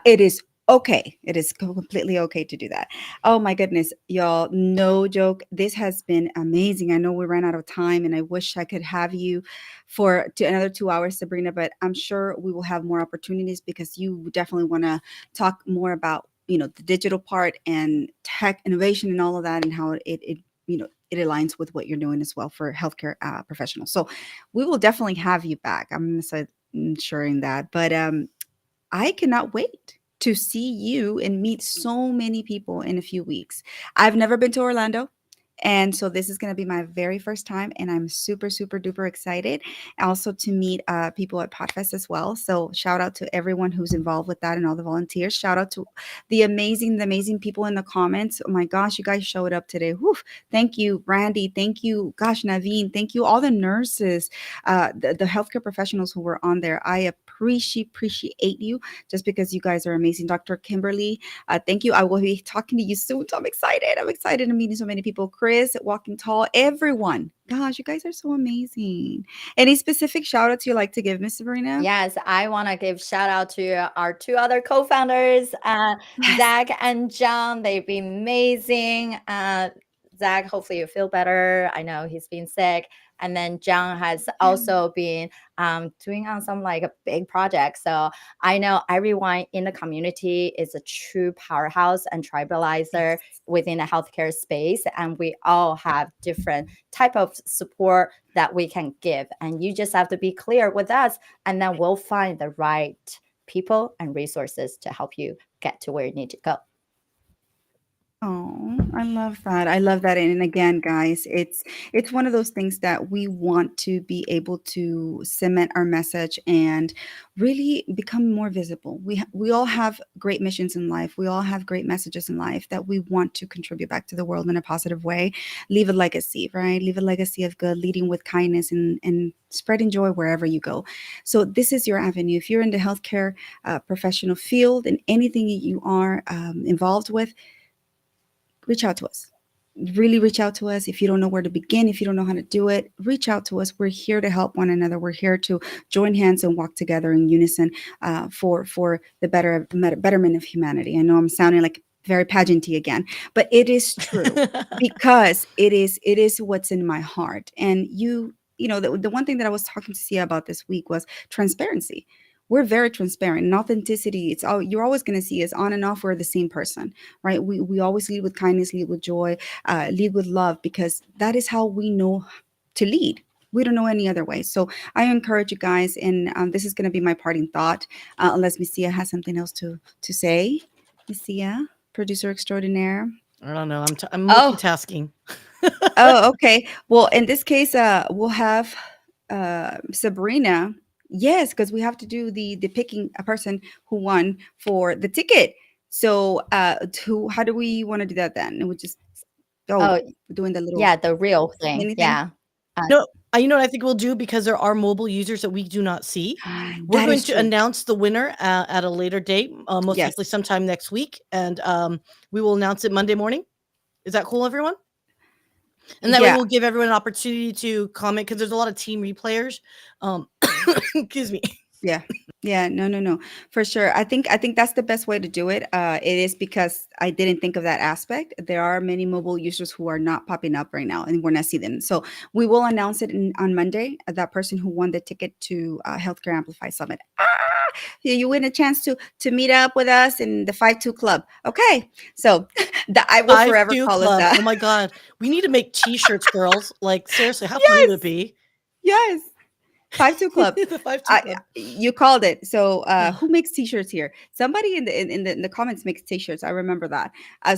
Speaker 1: it is okay. It is completely okay to do that. Oh my goodness, y'all, no joke. This has been amazing. I know we ran out of time and I wish I could have you for another 2 hours, Sabrina, but I'm sure we will have more opportunities because you definitely want to talk more about, the digital part and tech innovation and all of that and how it aligns with what you're doing as well for healthcare professionals. So we will definitely have you back. I'm ensuring that. But I cannot wait to see you and meet so many people in a few weeks. I've never been to Orlando. And so this is going to be my very first time, and I'm super, super duper excited. Also to meet people at Podfest as well. So shout out to everyone who's involved with that and all the volunteers. Shout out to the amazing people in the comments. Oh my gosh, you guys showed up today. Whew. Thank you, Randy. Thank you, gosh, Naveen. Thank you, all the nurses, the healthcare professionals who were on there. I appreciate you just because you guys are amazing. Dr. Kimberly, thank you. I will be talking to you soon. So I'm excited. I'm excited and meeting so many people. Chris, Walking Tall, everyone. Gosh, you guys are so amazing. Any specific shout outs you like to give, Miss Sabrina?
Speaker 3: Yes, I want to give shout out to our two other co-founders,
Speaker 1: Yes.
Speaker 3: Zach and John. They've been amazing. Zach, hopefully you feel better. I know he's been sick. And then John has
Speaker 1: Yeah.
Speaker 3: also been doing on some like a big project. So I know everyone in the community is a true powerhouse and tribalizer
Speaker 1: Yes.
Speaker 3: within the healthcare space. And we all have different type of support that we can give. And you just have to be clear with us, and then we'll find the right people and resources to help you get to where you need to go.
Speaker 1: Oh, I love that. I love that. And again, guys, it's one of those things that we want to be able to cement our message and really become more visible. We all have great missions in life. We all have great messages in life that we want to contribute back to the world in a positive way. Leave a legacy, right? Leave a legacy of good, leading with kindness and spreading joy wherever you go. So this is your avenue. If you're in the healthcare professional field and anything you are involved with, reach out to us. Really reach out to us. If you don't know where to begin, if you don't know how to do it, reach out to us. We're here to help one another. We're here to join hands and walk together in unison for the betterment of humanity. I know I'm sounding like very pageanty again, but it is true because it is what's in my heart. And the one thing that I was talking to Syya about this week was transparency. We're very transparent and authenticity. It's all you're always going to see is on and off. We're the same person, right? We always lead with kindness, lead with joy, lead with love, because that is how we know to lead. We don't know any other way. So I encourage you guys, and this is going to be my parting thought, unless Miss Syya has something else to say. Miss Syya, producer extraordinaire.
Speaker 2: I don't know. I'm
Speaker 1: Oh,
Speaker 2: multitasking.
Speaker 1: oh, okay. Well, in this case, we'll have Sabrina. Yes, because we have to do the picking a person who won for the ticket. So, to how do we want to do that then? And we just
Speaker 3: Oh,
Speaker 1: we're doing the little
Speaker 3: yeah, the real thing.
Speaker 1: mini thing.
Speaker 3: Yeah. Uh,
Speaker 2: No, you know what I think we'll do, because there are mobile users that we do not see. We're
Speaker 1: That
Speaker 2: going
Speaker 1: is
Speaker 2: to
Speaker 1: true.
Speaker 2: announce the winner at a later date, most likely
Speaker 1: Yes.
Speaker 2: sometime next week, and we will announce it Monday morning. Is that cool, everyone? And that way
Speaker 1: Yeah.
Speaker 2: we'll give everyone an opportunity to comment, because there's a lot of team replayers. Excuse me.
Speaker 1: Yeah. Yeah. No. For sure. I think that's the best way to do it. It is because I didn't think of that aspect. There are many mobile users who are not popping up right now, and we're not seeing them. So we will announce it on Monday. That person who won the ticket to Healthcare Amplify Summit. You win a chance to meet up with us in the 5-2 Club. Okay. So I will forever
Speaker 2: 5-2
Speaker 1: call us
Speaker 2: Club.
Speaker 1: that.
Speaker 2: Oh my God. We need to make t-shirts, girls. Like, seriously, how funny would it
Speaker 1: Yes.
Speaker 2: be?
Speaker 1: Yes. 5-2 Club.
Speaker 2: The 5-2 Club.
Speaker 1: You called it. So who makes t-shirts here? Somebody in the comments makes t-shirts. I remember that.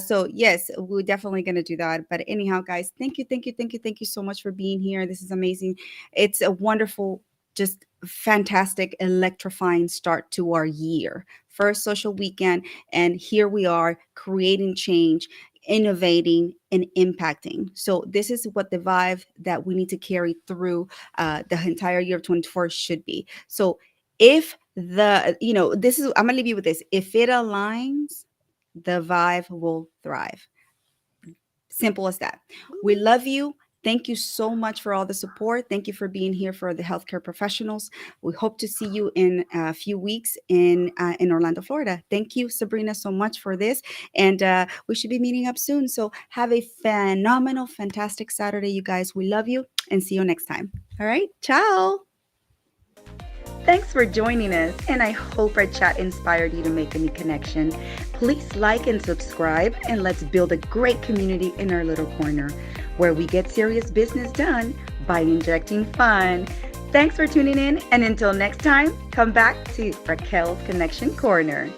Speaker 1: So yes, we're definitely gonna do that. But anyhow, guys, thank you so much for being here. This is amazing. It's a wonderful, just fantastic, electrifying start to our year. First social weekend, and here we are creating change, innovating, and impacting. So this is what the vibe that we need to carry through the entire year of 24 should be. So if this is, I'm gonna leave you with this. If it aligns, the vibe will thrive. Simple as that. We love you. Thank you so much for all the support. Thank you for being here for the healthcare professionals. We hope to see you in a few weeks in Orlando, Florida. Thank you, Sabrina, so much for this. And we should be meeting up soon. So have a phenomenal, fantastic Saturday, you guys. We love you and see you next time. All right. Ciao. Thanks for joining us, and I hope our chat inspired you to make a new connection. Please like and subscribe, and let's build a great community in our little corner where we get serious business done by injecting fun. Thanks for tuning in, and until next time, come back to Raquel's Connection Corner.